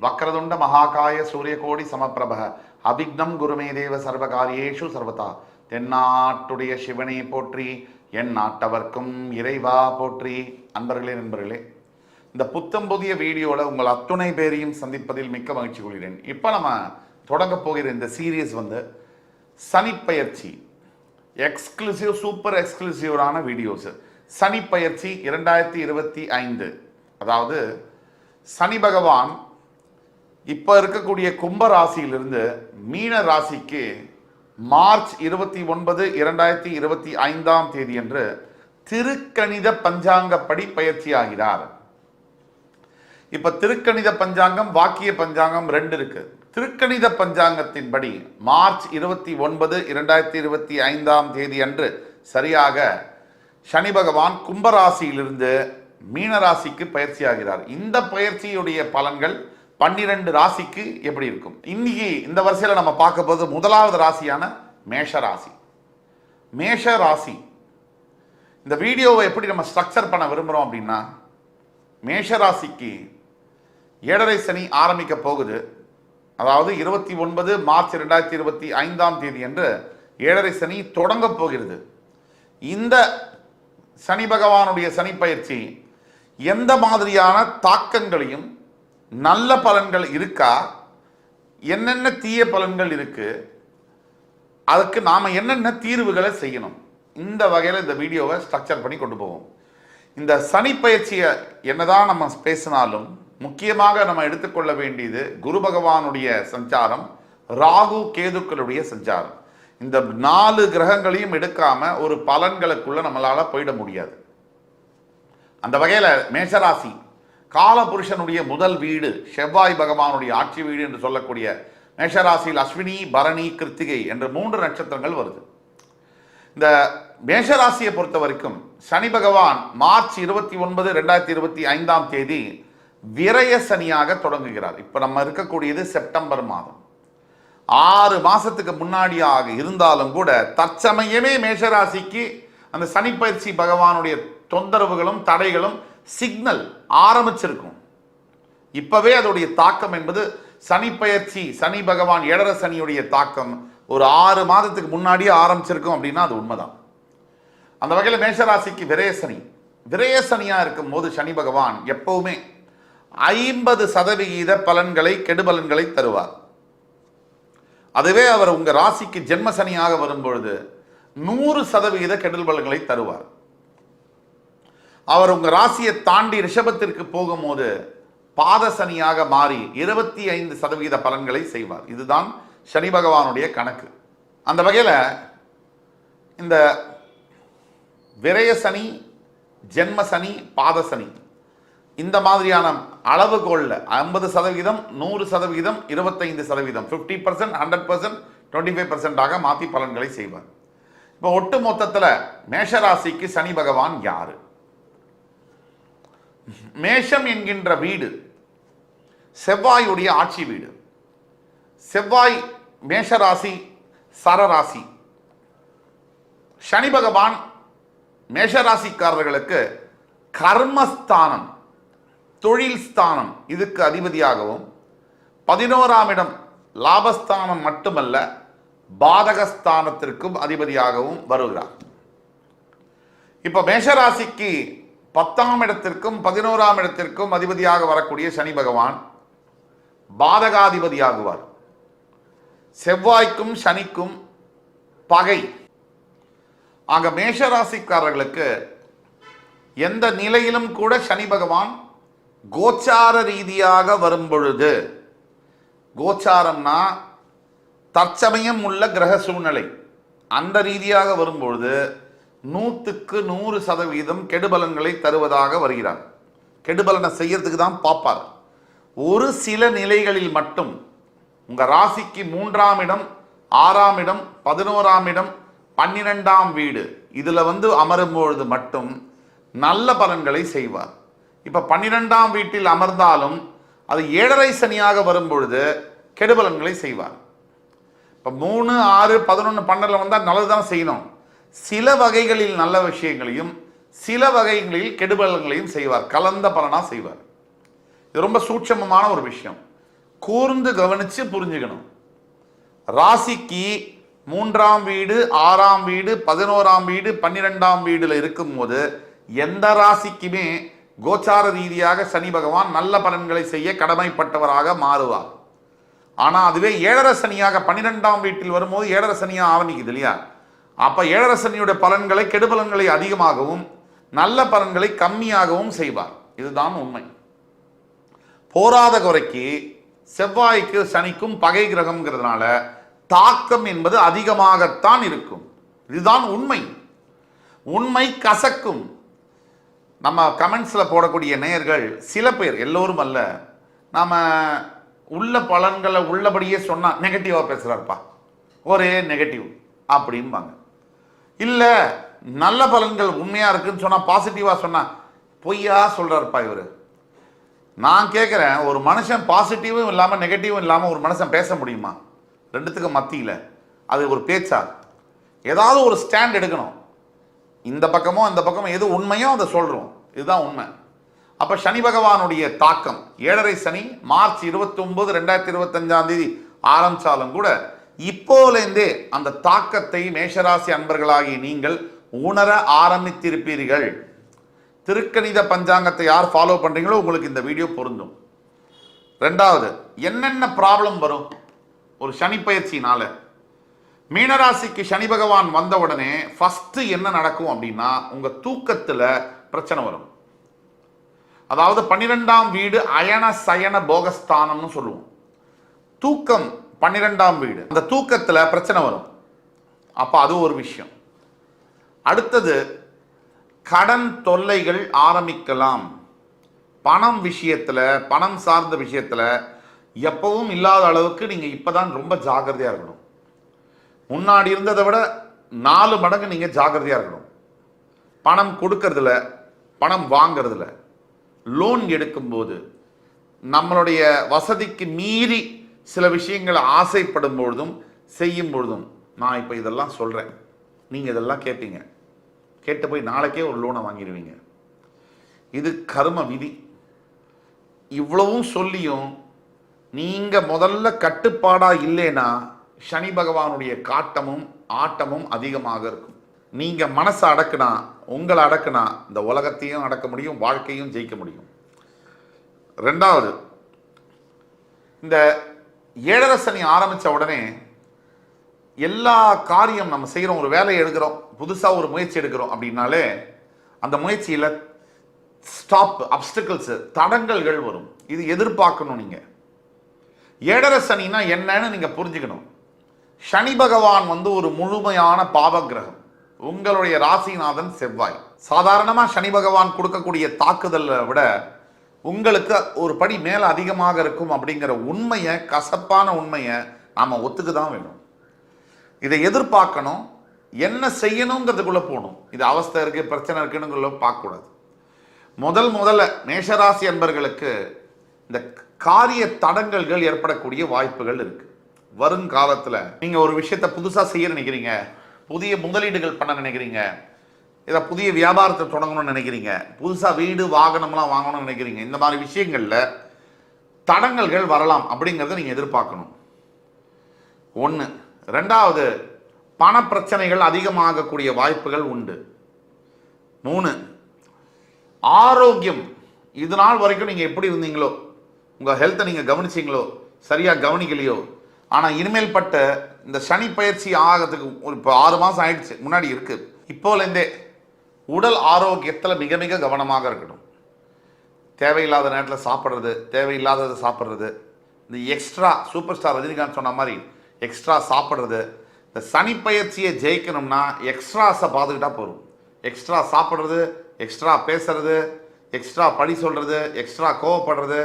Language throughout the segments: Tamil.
வக்ரதுண்ட மகாகாய சூரியகோடி சமப்பிரப அபிக்னம் குருமே தேவ சர்வகாரியேஷு சர்வதா. தென்னாட்டுடைய சிவனை போற்றி, என் நாட்டவர்க்கும் இறைவா போற்றி. அன்பர்களே நண்பர்களே, இந்த புத்தம் புதிய வீடியோவில் உங்கள் அத்துணை பேரையும் சந்திப்பதில் மிக்க மகிழ்ச்சி கொள்கிறேன். இப்போ நம்ம தொடங்க போகிற இந்த சீரீஸ் சனிப்பெயர்ச்சி எக்ஸ்க்ளூசிவ், சூப்பர் எக்ஸ்க்ளூசிவான வீடியோஸ். சனிப்பெயர்ச்சி 2025, அதாவது சனி பகவான் இப்போ இருக்கக்கூடிய கும்ப ராசியிலிருந்து மீன ராசிக்கு மார்ச் 29, 2025 அன்று திருக்கணித பஞ்சாங்கப்படி பயிற்சி ஆகிறார். இப்ப திருக்கணித பஞ்சாங்கம், வாக்கிய பஞ்சாங்கம் 2 இருக்கு. திருக்கணித பஞ்சாங்கத்தின்படி மார்ச் 29, 2025 அன்று சரியாக சனி பகவான் கும்பராசியிலிருந்து மீனராசிக்கு பயிற்சி ஆகிறார். இந்த பயிற்சியுடைய பலன்கள் 12 ராசிக்கு எப்படி இருக்கும்? இன்னைக்கு இந்த வரிசையில் நம்ம பார்க்க போது முதலாவது ராசியான மேஷ ராசி. மேஷ ராசி இந்த வீடியோவை எப்படி நம்ம ஸ்ட்ரக்சர் பண்ண விரும்புகிறோம் அப்படின்னா, மேஷ ராசிக்கு 7.5 சனி ஆரம்பிக்க போகுது. அதாவது 29 மார்ச் 2025 அன்று 7.5 சனி தொடங்க போகிறது. இந்த சனி பகவானுடைய சனி பயிற்சி எந்த மாதிரியான தாக்கங்களையும், நல்ல பலன்கள் இருக்கா, என்னென்ன தீய பலன்கள் இருக்கு, அதுக்கு நாம என்னென்ன தீர்வுகளை செய்யணும், இந்த வகையில் இந்த வீடியோவை ஸ்ட்ரக்சர் பண்ணி கொண்டு போவோம். இந்த சனி பயிற்சியை என்னதான் நம்ம பேசினாலும் முக்கியமாக நம்ம எடுத்துக்கொள்ள வேண்டியது குரு பகவானுடைய சஞ்சாரம், ராகு கேதுக்களுடைய சஞ்சாரம். இந்த 4 கிரகங்களையும் எடுக்காம ஒரு பலன்களுக்குள்ள நம்மளால போயிட முடியாது. அந்த வகையில் மேஷராசி காலபுருஷனுடைய முதல் வீடு, செவ்வாய் பகவானுடைய ஆட்சி வீடு என்று சொல்லக்கூடிய மேஷராசியில் அஸ்வினி, பரணி, கிருத்திகை என்று 3 நட்சத்திரங்கள் வருது. இந்த மேஷராசியை பொறுத்த வரைக்கும் சனி பகவான் மார்ச் 29, 2025 விரய சனியாக தொடங்குகிறார். இப்ப நம்ம இருக்கக்கூடியது செப்டம்பர் மாதம். 6 மாசத்துக்கு முன்னாடியாக இருந்தாலும் கூட தற்சமயமே மேஷராசிக்கு அந்த சனி பயிற்சி பகவானுடைய தொந்தரவுகளும் தடைகளும் சிக்னல் ஆரம்பிச்சிருக்கும். இப்பவே அதோடைய தாக்கம் என்பது சனி பயிற்சி, சனி பகவான் 7.5 சனியுடைய தாக்கம் ஒரு 6 மாதத்துக்கு முன்னாடியே ஆரம்பிச்சிருக்கும் அப்படின்னா அது உண்மைதான். அந்த வகையில் மேஷராசிக்கு விரயசனி, விரயசனியா இருக்கும் போது சனி பகவான் எப்பவுமே 50% பலன்களை, கெடுபலன்களை தருவார். அதுவே அவர் உங்க ராசிக்கு ஜென்ம சனியாக வரும்பொழுது 100% கெடுதல் பலன்களை தருவார். அவர் உங்க ராசியை தாண்டி ரிஷபத்திற்கு போகும்போது பாத சனியாக மாறி 25% பலன்களை செய்வார். இதுதான் சனி பகவானுடைய கணக்கு. அந்த வகையில் இந்த விரய சனி, ஜென்ம சனி, பாத சனி இந்த மாதிரியான அளவுகோல்ல 50%, 100%, 25%, 50%, 100%, 25% மாற்றி பலன்களை செய்வார். இப்போ ஒட்டு மொத்தத்தில் மேஷராசிக்கு சனி பகவான் யாரு? மேஷம் என்கின்ற வீடு செவ்வாயுடைய ஆட்சி வீடு. செவ்வாய் மேஷராசி சரராசி. சனி பகவான் மேஷராசிக்காரர்களுக்கு கர்மஸ்தானம், தொழில் ஸ்தானம் இதுக்கு அதிபதியாகவும், 11ஆம் இடம் லாபஸ்தானம் மட்டுமல்ல பாதகஸ்தானத்திற்கும் அதிபதியாகவும் வருகிறார். இப்ப மேஷராசிக்கு 10ஆம் இடத்திற்கும் 11ஆம் இடத்திற்கும் அதிபதியாக வரக்கூடிய சனி பகவான் பாதகாதிபதியாகுவார். செவ்வாய்க்கும் சனிக்கும் பகை. ஆக மேஷராசிக்காரர்களுக்கு எந்த நிலையிலும் கூட சனி பகவான் கோச்சார ரீதியாக வரும் பொழுது, கோச்சாரம்னா தற்சமயம் உள்ள கிரக சூழ்நிலை, அந்த ரீதியாக வரும்பொழுது 100க்கு 100% கெடுபலன்களை தருவதாக வருகிறார். கெடுபலனை செய்யறதுக்கு தான் பார்ப்பார். ஒரு சில நிலைகளில் மட்டும் உங்க ராசிக்கு 3ஆம் இடம், 6ஆம் இடம், 11ஆம் இடம், 12ஆம் வீடு இதுல அமரும் பொழுது மட்டும் நல்ல பலன்களை செய்வார். இப்ப 12ஆம் வீட்டில் அமர்ந்தாலும் அது 7.5 சனியாக வரும் பொழுது கெடுபலன்களை செய்வார். இப்ப 3, 6, 11, 12 வந்தால் நல்லதுதான் செய்யணும். சில வகைகளில் நல்ல விஷயங்களையும் சில வகைகளில் கெடுபலன்களையும் செய்வார். கலந்த பலனா செய்வார். இது ரொம்ப சூட்சமமான ஒரு விஷயம். கூர்ந்து கவனிச்சு புரிஞ்சுக்கணும். ராசிக்கு 3ஆம் வீடு, 6ஆம் வீடு, 11ஆம் வீடு, 12ஆம் வீடுல இருக்கும்போது எந்த ராசிக்குமே கோச்சார ரீதியாக சனி பகவான் நல்ல பலன்களை செய்ய கடமைப்பட்டவராக மாறுவார். ஆனா அதுவே ஏழரை சனியாக 12ஆம் வீட்டில் வரும்போது ஏழரை சனியா ஆரம்பிக்குது இல்லையா? அப்ப ஏழரை சனியுடைய பலன்களை, கெடுபலன்களை அதிகமாகவும் நல்ல பலன்களை கம்மியாகவும் செய்வார். இதுதான் உண்மை. போராத குறைக்கு செவ்வாய்க்கு சனிக்கும் பகை கிரகம்ங்கிறதுனால தாக்கம் என்பது அதிகமாகத்தான் இருக்கும். இதுதான் உண்மை. உண்மை கசக்கும். நம்ம கமெண்ட்ஸ்ல போடக்கூடிய நேயர்கள் சில பேர், எல்லோரும் அல்ல, நாம உள்ள பலன்களை உள்ளபடியே சொன்னா நெகட்டிவா பேசுறாருப்பா, ஒரே நெகட்டிவ் அப்படிம்பாங்க. இல்ல நல்ல பலன்கள் உண்மையா இருக்குன்னு சொன்னா, பாசிட்டிவா சொன்னா பொய்யா சொல்றாருப்பா இவரு. நான் கேட்கிறேன், ஒரு மனுஷன் பாசிட்டிவும் இல்லாம நெகட்டிவும் இல்லாம ஒரு மனுஷன் பேச முடியுமா? ரெண்டுத்துக்கு மத்தியில அது ஒரு பேச்சா? ஏதாவது ஒரு ஸ்டாண்ட் எடுக்கணும். இந்த பக்கமோ அந்த பக்கமோ எது உண்மையோ அதை சொல்றோம். இதுதான் உண்மை. அப்ப சனி பகவானுடைய தாக்கம், ஏழரை சனி மார்ச் 29, 2025 ஆரம்பிச்சாலும் கூட இப்போலேருந்தே அந்த தாக்கத்தை மேஷராசி அன்பர்களாகி நீங்கள் உணர ஆரம்பித்திருப்பீர்கள். திருக்கணித பஞ்சாங்கத்தை யார் ஃபாலோ பண்றீங்களோ உங்களுக்கு இந்த வீடியோ பொருந்தும். ரெண்டாவது, என்னென்ன ப்ராப்ளம் வரும் ஒரு சனி பயிற்சினால? மீனராசிக்கு சனி பகவான் வந்த உடனே ஃபர்ஸ்ட் என்ன நடக்கும் அப்படின்னா, உங்க தூக்கத்துல பிரச்சனை வரும். அதாவது 12ஆம் வீடு அயன சயன போகஸ்தானம்னு சொல்லுவோம். தூக்கம் 12ஆம் வீடு, அந்த தூக்கத்துல பிரச்சனை வரும். அப்ப அது ஒரு விஷயம். அடுத்தது, கடன் தொல்லைகள் ஆரம்பிக்கலாம். பணம் விஷயத்துல, பணம் சார்ந்த விஷயத்துல எப்பவும் இல்லாத அளவுக்கு நீங்க இப்பதான் ரொம்ப ஜாக்கிரதையா இருக்கணும். முன்னாடி இருந்ததை விட 4 மடங்கு நீங்க ஜாக்கிரதையா இருக்கணும். பணம் கொடுக்கறதுல, பணம் வாங்கிறதுல, லோன் எடுக்கும்போது, நம்மளுடைய வசதிக்கு மீறி சில விஷயங்களை ஆசைப்படும் பொழுதும் செய்யும் பொழுதும், நான் இப்போ இதெல்லாம் சொல்றேன், நீங்க இதெல்லாம் கேட்பீங்க, கேட்டு போய் நாளைக்கே ஒரு லோனை வாங்கிடுவீங்க. இது கர்ம விதி. இவ்வளவும் சொல்லியும் நீங்க முதல்ல கட்டுப்பாடா இல்லைன்னா சனி பகவானுடைய காட்டமும் ஆட்டமும் அதிகமாக இருக்கும். நீங்க மனசை அடக்குனா, உங்களை அடக்குனா இந்த உலகத்தையும் அடக்க முடியும், வாழ்க்கையும் ஜெயிக்க முடியும். ரெண்டாவது, இந்த ஏழரை சனி ஆரம்பிச்ச உடனே எல்லா காரியம் நம்ம செய்கிறோம், ஒரு வேலையை எடுக்கிறோம், புதுசாக ஒரு முயற்சி எடுக்கிறோம் அப்படின்னாலே அந்த முயற்சியில் ஸ்டாப், அப்டிக்கல்ஸ், தடங்கல்கள் வரும். இது எதிர்பார்க்கணும். நீங்க ஏழரை சனினா என்னன்னு நீங்க புரிஞ்சுக்கணும். சனி பகவான் ஒரு முழுமையான பாவ கிரகம். உங்களுடைய ராசிநாதன் செவ்வாய். சாதாரணமா சனி பகவான் கொடுக்கக்கூடிய தாக்குதலை விட உங்களுக்கு ஒரு படி மேல அதிகமாக இருக்கும் அப்படிங்கிற உண்மையை, கசப்பான உண்மையை நாம ஒத்துக்கு தான் வேணும். இதை எதிர்பார்க்கணும். என்ன செய்யணுங்கிறதுக்குள்ள போகணும். இது அவஸ்தை இருக்கு, பிரச்சனை இருக்குன்னு பார்க்கக்கூடாது. முதல்ல மேஷராசி அன்பர்களுக்கு இந்த காரிய தடங்கல்கள் ஏற்படக்கூடிய வாய்ப்புகள் இருக்கு. வருங்காலத்தில் நீங்க ஒரு விஷயத்தை புதுசா செய்ய நினைக்கிறீங்க, புதிய முதலீடுகள் பண்ண நினைக்கிறீங்க, இதை புதிய வியாபாரத்தை தொடங்கணும்னு நினைக்கிறீங்க, புதுசா வீடு வாகனம்லாம் வாங்கணும்னு நினைக்கிறீங்க, இந்த மாதிரி விஷயங்கள்ல தடங்கல்கள் வரலாம் அப்படிங்கிறத நீங்க எதிர்பார்க்கணும். ஒன்று. ரெண்டாவது, பண பிரச்சனைகள் அதிகமாகக்கூடிய வாய்ப்புகள் உண்டு. 3, ஆரோக்கியம். இது நாள் வரைக்கும் நீங்க எப்படி இருந்தீங்களோ, உங்க ஹெல்த்தை நீங்க கவனிச்சீங்களோ, சரியா கவனிக்கலையோ, ஆனா இனிமேல் பட்ட இந்த சனி பயிற்சி ஆகிறதுக்கு இப்போ 6 மாசம் ஆயிடுச்சு, முன்னாடி இருக்கு. இப்போலேருந்தே உடல் ஆரோக்கியத்தில் மிக மிக கவனமாக இருக்கணும். தேவையில்லாத நேரத்தில் சாப்பிட்றது, தேவையில்லாததை சாப்பிட்றது, இந்த எக்ஸ்ட்ரா, சூப்பர் ஸ்டார் ரஜினிகாந்த் சொன்ன மாதிரி எக்ஸ்ட்ரா சாப்பிட்றது. இந்த சனி பயிற்சியை ஜெயிக்கணும்னா எக்ஸ்ட்ராஸை பார்த்துக்கிட்டா போதும். எக்ஸ்ட்ரா சாப்பிட்றது, எக்ஸ்ட்ரா பேசுறது, எக்ஸ்ட்ரா படி சொல்றது, எக்ஸ்ட்ரா கோவப்படுறது,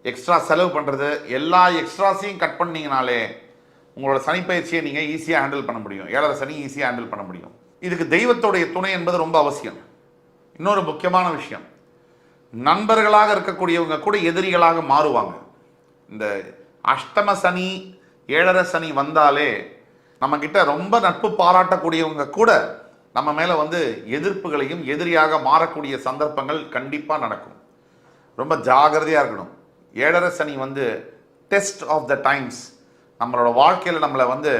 எக்ஸ்ட்ரா செலவு பண்ணுறது, எல்லா எக்ஸ்ட்ராஸையும் கட் பண்ணீங்கனாலே உங்களோட சனி பயிற்சியை நீங்கள் ஈஸியாக ஹேண்டில் பண்ண முடியும். ஏழரை சனி ஈஸியாக ஹேண்டில் பண்ண முடியும். இதுக்கு தெய்வத்தோடைய துணை என்பது ரொம்ப அவசியம். இன்னொரு முக்கியமான விஷயம், நண்பர்களாக இருக்கக்கூடியவங்க கூட எதிரிகளாக மாறுவாங்க. இந்த அஷ்டம சனி, ஏழரை சனி வந்தாலே நம்ம கிட்ட ரொம்ப நட்பு பாராட்டக்கூடியவங்க கூட நம்ம மேலே எதிர்ப்புகளையும் எதிரியாக மாறக்கூடிய சந்தர்ப்பங்கள் கண்டிப்பாக நடக்கும். ரொம்ப ஜாகிரதையாக இருக்கணும். ஏழரை சனி டெஸ்ட் ஆஃப் த டைம்ஸ், நம்மளோட வாழ்க்கையில் நம்மளை வந்து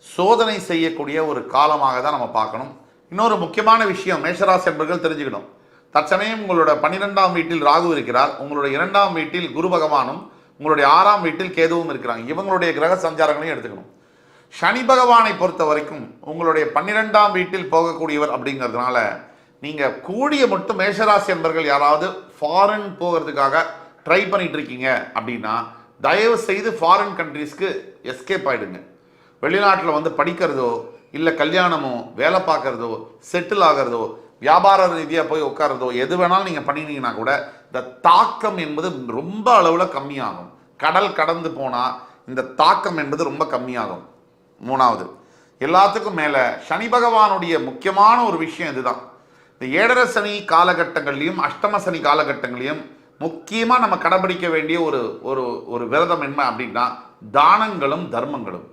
சோதனை செய்யக்கூடிய ஒரு காலமாக தான் நம்ம பார்க்கணும். இன்னொரு முக்கியமான விஷயம் மேஷராசி என்பர்கள் தெரிஞ்சுக்கணும். தற்சமயம் உங்களோட 12ஆம் வீட்டில் ராகு இருக்கிறார், உங்களுடைய 2ஆம் வீட்டில் குரு பகவானும், உங்களுடைய 6ஆம் வீட்டில் கேதுவும் இருக்கிறாங்க. இவங்களுடைய கிரக சஞ்சாரங்களையும் எடுத்துக்கணும். சனி பகவானை பொறுத்த வரைக்கும் உங்களுடைய 12ஆம் வீட்டில் போகக்கூடியவர் அப்படிங்கிறதுனால நீங்கள் கூடிய மட்டும் மேஷராசி என்பர்கள் யாராவது ஃபாரின் போகிறதுக்காக ட்ரை பண்ணிட்டு இருக்கீங்க அப்படின்னா தயவு செய்து ஃபாரின் கண்ட்ரீஸ்க்கு எஸ்கேப் ஆகிடுங்க. வெளிநாட்டில் வந்து படிக்கிறதோ இல்லை கல்யாணமோ வேலை பார்க்குறதோ செட்டில் ஆகிறதோ வியாபார ரீதியாக போய் உட்கார்றதோ எது வேணாலும் நீங்கள் பண்ணினீங்கன்னா கூட இந்த தாக்கம் என்பது ரொம்ப அளவில் கம்மியாகும். கடல் கடந்து போனால் இந்த தாக்கம் என்பது ரொம்ப கம்மியாகும். 3வது, எல்லாத்துக்கும் மேலே சனி பகவானுடைய முக்கியமான ஒரு விஷயம் இதுதான். இந்த 7.5 சனி காலகட்டங்கள்லையும் அஷ்டம சனி காலகட்டங்களையும் முக்கியமாக நம்ம கடைபிடிக்க வேண்டிய ஒரு ஒரு ஒரு விரதம் என்ன அப்படின்னா தானங்களும் தர்மங்களும்.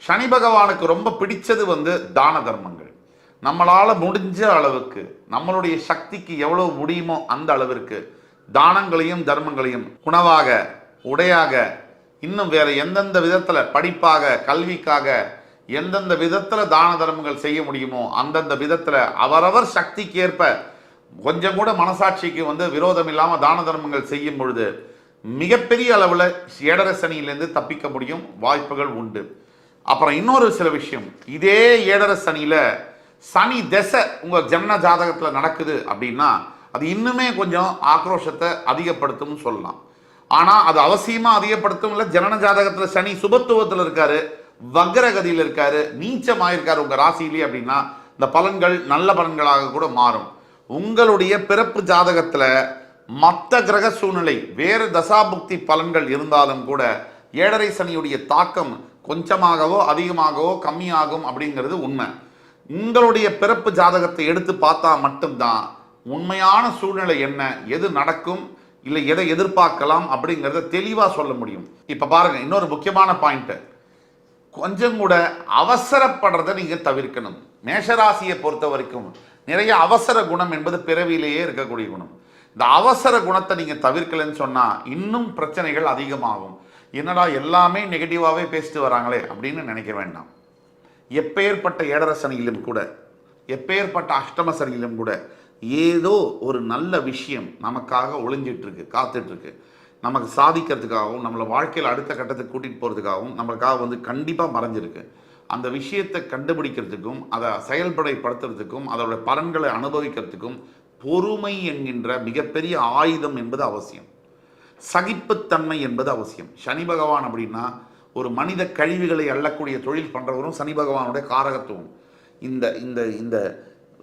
சனி பகவானுக்கு ரொம்ப பிடிச்சது வந்து தான தர்மங்கள். நம்மளால் முடிஞ்ச அளவுக்கு நம்மளுடைய சக்திக்கு எவ்வளவு முடியுமோ அந்த அளவிற்கு தானங்களையும் தர்மங்களையும் உணவாக உடையாக இன்னும் வேற எந்தெந்த விதத்தில் படிப்பாக கல்விக்காக எந்தெந்த விதத்தில் தான தர்மங்கள் செய்ய முடியுமோ அந்தந்த விதத்தில் அவரவர் சக்திக்கு ஏற்ப கொஞ்சம் கூட மனசாட்சிக்கு வந்து விரோதம் இல்லாமல் தான தர்மங்கள் செய்யும் பொழுது மிகப்பெரிய அளவில் 7.5 சனியிலேருந்து தப்பிக்க முடியும், வாய்ப்புகள் உண்டு. அப்புறம் இன்னொரு சில விஷயம், இதே 7.5 சனியில் சனி திசை உங்கள் ஜன்ம ஜாதகத்தில் நடக்குது அப்படின்னா அது இன்னுமே கொஞ்சம் ஆக்ரோஷத்தை அதிகப்படுத்தும் சொல்லலாம். ஆனால் அது அவசியமாக அதிகப்படுத்தும் இல்லை. ஜனன ஜாதகத்தில் சனி சுபத்துவத்தில் இருக்காரு, வக்ரகதியில் இருக்காரு, நீச்சமாயிருக்காரு உங்கள் ராசியிலே அப்படின்னா இந்த பலன்கள் நல்ல பலன்களாக கூட மாறும். உங்களுடைய பிறப்பு ஜாதகத்தில் மற்ற கிரக சூழ்நிலை வேறு தசாபுக்தி பலன்கள் இருந்தாலும் கூட 7.5 சனியுடைய தாக்கம் கொஞ்சமாகவோ அதிகமாகவோ கம்மியாகும் அப்படிங்கிறது உண்மை. உங்களுடைய பிறப்பு ஜாதகத்தை எடுத்து பார்த்தா மட்டும்தான் உண்மையான சூழ்நிலை என்ன, எது நடக்கும் இல்லை எதை எதிர்பார்க்கலாம் அப்படிங்கிறத தெளிவாக சொல்ல முடியும். இப்போ பாருங்க, இன்னொரு முக்கியமான பாயிண்ட், கொஞ்சம் கூட அவசரப்படுறதை நீங்கள் தவிர்க்கணும். மேஷராசியை பொறுத்த வரைக்கும் நிறைய அவசர குணம் என்பது பிறவிலேயே இருக்கக்கூடிய குணம். இந்த அவசர குணத்தை நீங்கள் தவிர்க்கலன்னு சொன்னால் இன்னும் பிரச்சனைகள் அதிகமாகும். என்னடா எல்லாமே நெகட்டிவாகவே பேசிட்டு வராங்களே அப்படின்னு நினைக்க வேண்டாம். எப்பேற்பட்ட 7.5 சனியிலும் கூட எப்பேற்பட்ட அஷ்டம சனியிலும் கூட ஏதோ ஒரு நல்ல விஷயம் நமக்காக ஒளிஞ்சிட்டு இருக்கு, காத்துட்டு இருக்கு. நமக்கு சாதிக்கிறதுக்காகவும் நம்மளை வாழ்க்கையில் அடுத்த கட்டத்துக்கு கூட்டிகிட்டு போகிறதுக்காகவும் நம்மளுக்காக வந்து கண்டிப்பாக மறைஞ்சிருக்கு. அந்த விஷயத்தை கண்டுபிடிக்கிறதுக்கும் அதை செயல்படுத்துறதுக்கும் அதோட பலன்களை அனுபவிக்கிறதுக்கும் பொறுமை என்கின்ற மிகப்பெரிய ஆயுதம் என்பது அவசியம். சகிப்புத்தன்மை என்பது அவசியம். சனி பகவான் அப்படின்னா ஒரு மனித கழிவுகளை அள்ளக்கூடிய தொழில் பண்ணுறவரும் சனி பகவானுடைய காரகத்துவம். இந்த இந்த இந்த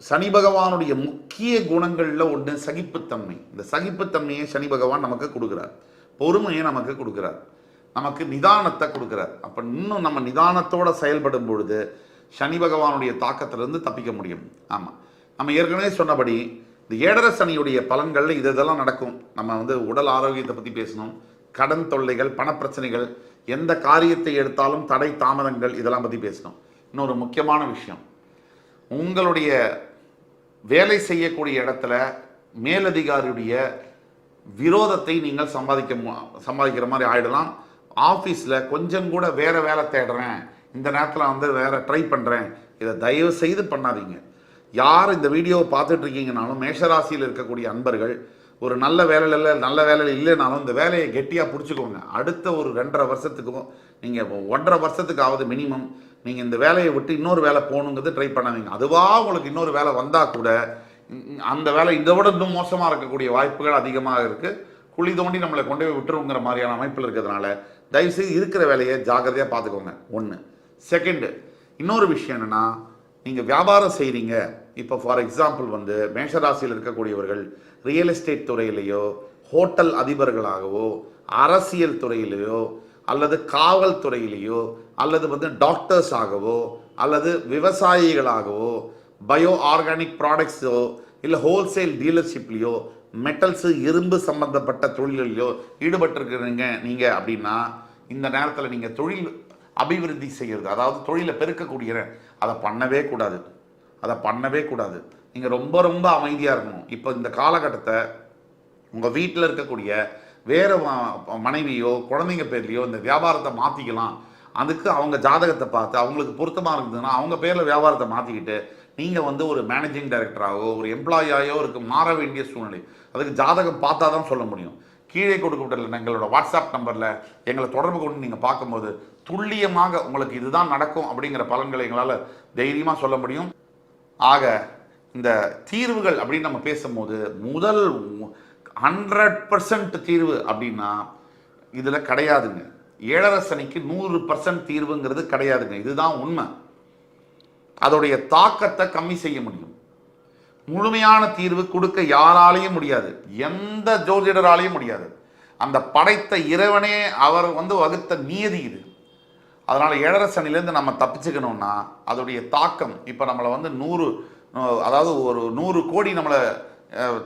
சனி பகவானுடைய முக்கிய குணங்களில் ஒன்று சகிப்புத்தன்மை. இந்த சகிப்புத்தன்மையை சனி பகவான் நமக்கு கொடுக்குறார், பொறுமையை நமக்கு கொடுக்குறார், நமக்கு நிதானத்தை கொடுக்குறார். அப்போ இன்னும் நம்ம நிதானத்தோடு செயல்படும் பொழுது சனி பகவானுடைய தாக்கத்திலிருந்து தப்பிக்க முடியும். ஆமாம், நம்ம ஏற்கனவே சொன்னபடி இந்த 7.5 சனியுடைய பலன்களில் இதெல்லாம் நடக்கும். நம்ம வந்து உடல் ஆரோக்கியத்தை பற்றி பேசணும், கடன் தொல்லைகள், பணப்பிரச்சனைகள், எந்த காரியத்தை எடுத்தாலும் தடை தாமதங்கள், இதெல்லாம் பற்றி பேசணும். இன்னொரு முக்கியமான விஷயம், உங்களுடைய வேலை செய்யக்கூடிய இடத்துல மேலதிகாரியுடைய விரோதத்தை நீங்கள் சம்பாதிக்கிற மாதிரி ஆகிடலாம். ஆஃபீஸில் கொஞ்சம் கூட வேறு வேலை தேடுறேன், இந்த நேரத்தில் வந்து வேறு ட்ரை பண்ணுறேன், இதை தயவு செய்து பண்ணாதீங்க. யார் இந்த வீடியோவை பார்த்துட்டு இருக்கீங்கனாலும் மேஷராசியில் இருக்கக்கூடிய அன்பர்கள் ஒரு நல்ல வேலையில் இல்லைனாலும் இந்த வேலையை கெட்டியாக பிடிச்சிக்கோங்க. அடுத்த ஒரு 2.5 வருஷத்துக்கும் நீங்கள் 1.5 வருஷத்துக்காவது மினிமம் நீங்கள் இந்த வேலையை விட்டு இன்னொரு வேலை போகணுங்கிறது ட்ரை பண்ணாதீங்க. அதுவாக உங்களுக்கு இன்னொரு வேலை வந்தால் கூட அந்த வேலை இதை விட இன்னும் மோசமாக இருக்கக்கூடிய வாய்ப்புகள் அதிகமாக இருக்குது. குழி தோண்டி நம்மளை கொண்டு போய் விட்டுருங்கிற மாதிரியான அமைப்பில் இருக்கிறதுனால தயவுசெய்து இருக்கிற வேலையை ஜாக்கிரதையாக பார்த்துக்கோங்க. 1. செகண்டு, இன்னொரு விஷயம் என்னென்னா, நீங்கள் வியாபாரம் செய்கிறீங்க. இப்போ ஃபார் எக்ஸாம்பிள் வந்து மேஷராசியில் இருக்கக்கூடியவர்கள் ரியல் எஸ்டேட் துறையிலையோ, ஹோட்டல் அதிபர்களாகவோ, அரசியல் துறையிலையோ, அல்லது காவல்துறையிலையோ, அல்லது வந்து டாக்டர்ஸ் ஆகவோ, அல்லது விவசாயிகளாகவோ, பயோ ஆர்கானிக் ப்ராடக்ட்ஸோ, இல்லை ஹோல்சேல் டீலர்ஷிப்லேயோ, மெட்டல்ஸு இரும்பு சம்பந்தப்பட்ட தொழில்களிலோ ஈடுபட்டிருக்கிறீங்க நீங்கள் அப்படின்னா இந்த நேரத்தில் நீங்கள் தொழில் அபிவிருத்தி செய்கிறது, அதாவது தொழிலை பெருக்கக்கூடிய அதை பண்ணவே கூடாது. நீங்கள் ரொம்ப ரொம்ப அமைதியாக இருக்கணும். இப்போ இந்த காலகட்டத்தை உங்கள் வீட்டில் இருக்கக்கூடிய வேறு மனைவியோ குழந்தைங்க பேர்லையோ இந்த வியாபாரத்தை மாற்றிக்கலாம். அதுக்கு அவங்க ஜாதகத்தை பார்த்து அவங்களுக்கு பொருத்தமாக இருந்ததுன்னா அவங்க பேரில் வியாபாரத்தை மாற்றிக்கிட்டு நீங்கள் வந்து ஒரு மேனேஜிங் டைரக்டராகவோ ஒரு எம்ப்ளாயியாகவோ மாற வேண்டிய சூழ்நிலை. அதுக்கு ஜாதகம் பார்த்தா தான் சொல்ல முடியும். கீழே கொடுக்கப்பட்ட எங்களோட வாட்ஸ்அப் நம்பரில் எங்களை தொடர்பு கொண்டு நீங்கள் பார்க்கும்போது துல்லியமாக உங்களுக்கு இதுதான் நடக்கும் அப்படிங்கிற பலன்களை எங்களால் தைரியமாக சொல்ல முடியும். ஆக இந்த தீர்வுகள் அப்படின்னு நம்ம பேசும்போது முதல் 100% தீர்வு அப்படின்னா இதில் கிடையாதுங்க. 7.5 சனிக்கு 100% தீர்வுங்கிறது கிடையாதுங்க. இதுதான் உண்மை. அதோடைய தாக்கத்தை கம்மி செய்ய முடியும். முழுமையான தீர்வு கொடுக்க யாராலையும் முடியாது, எந்த ஜோதிடராலையும் முடியாது. அந்த படைத்த இறைவனே அவர் வகுத்த நியதி இது. அதனால் 7.5 சனிலேருந்து நம்ம தப்பிச்சுக்கணும்னா அதோடைய தாக்கம் இப்போ நம்மளை 100 அதாவது ஒரு 100 கோடி நம்மளை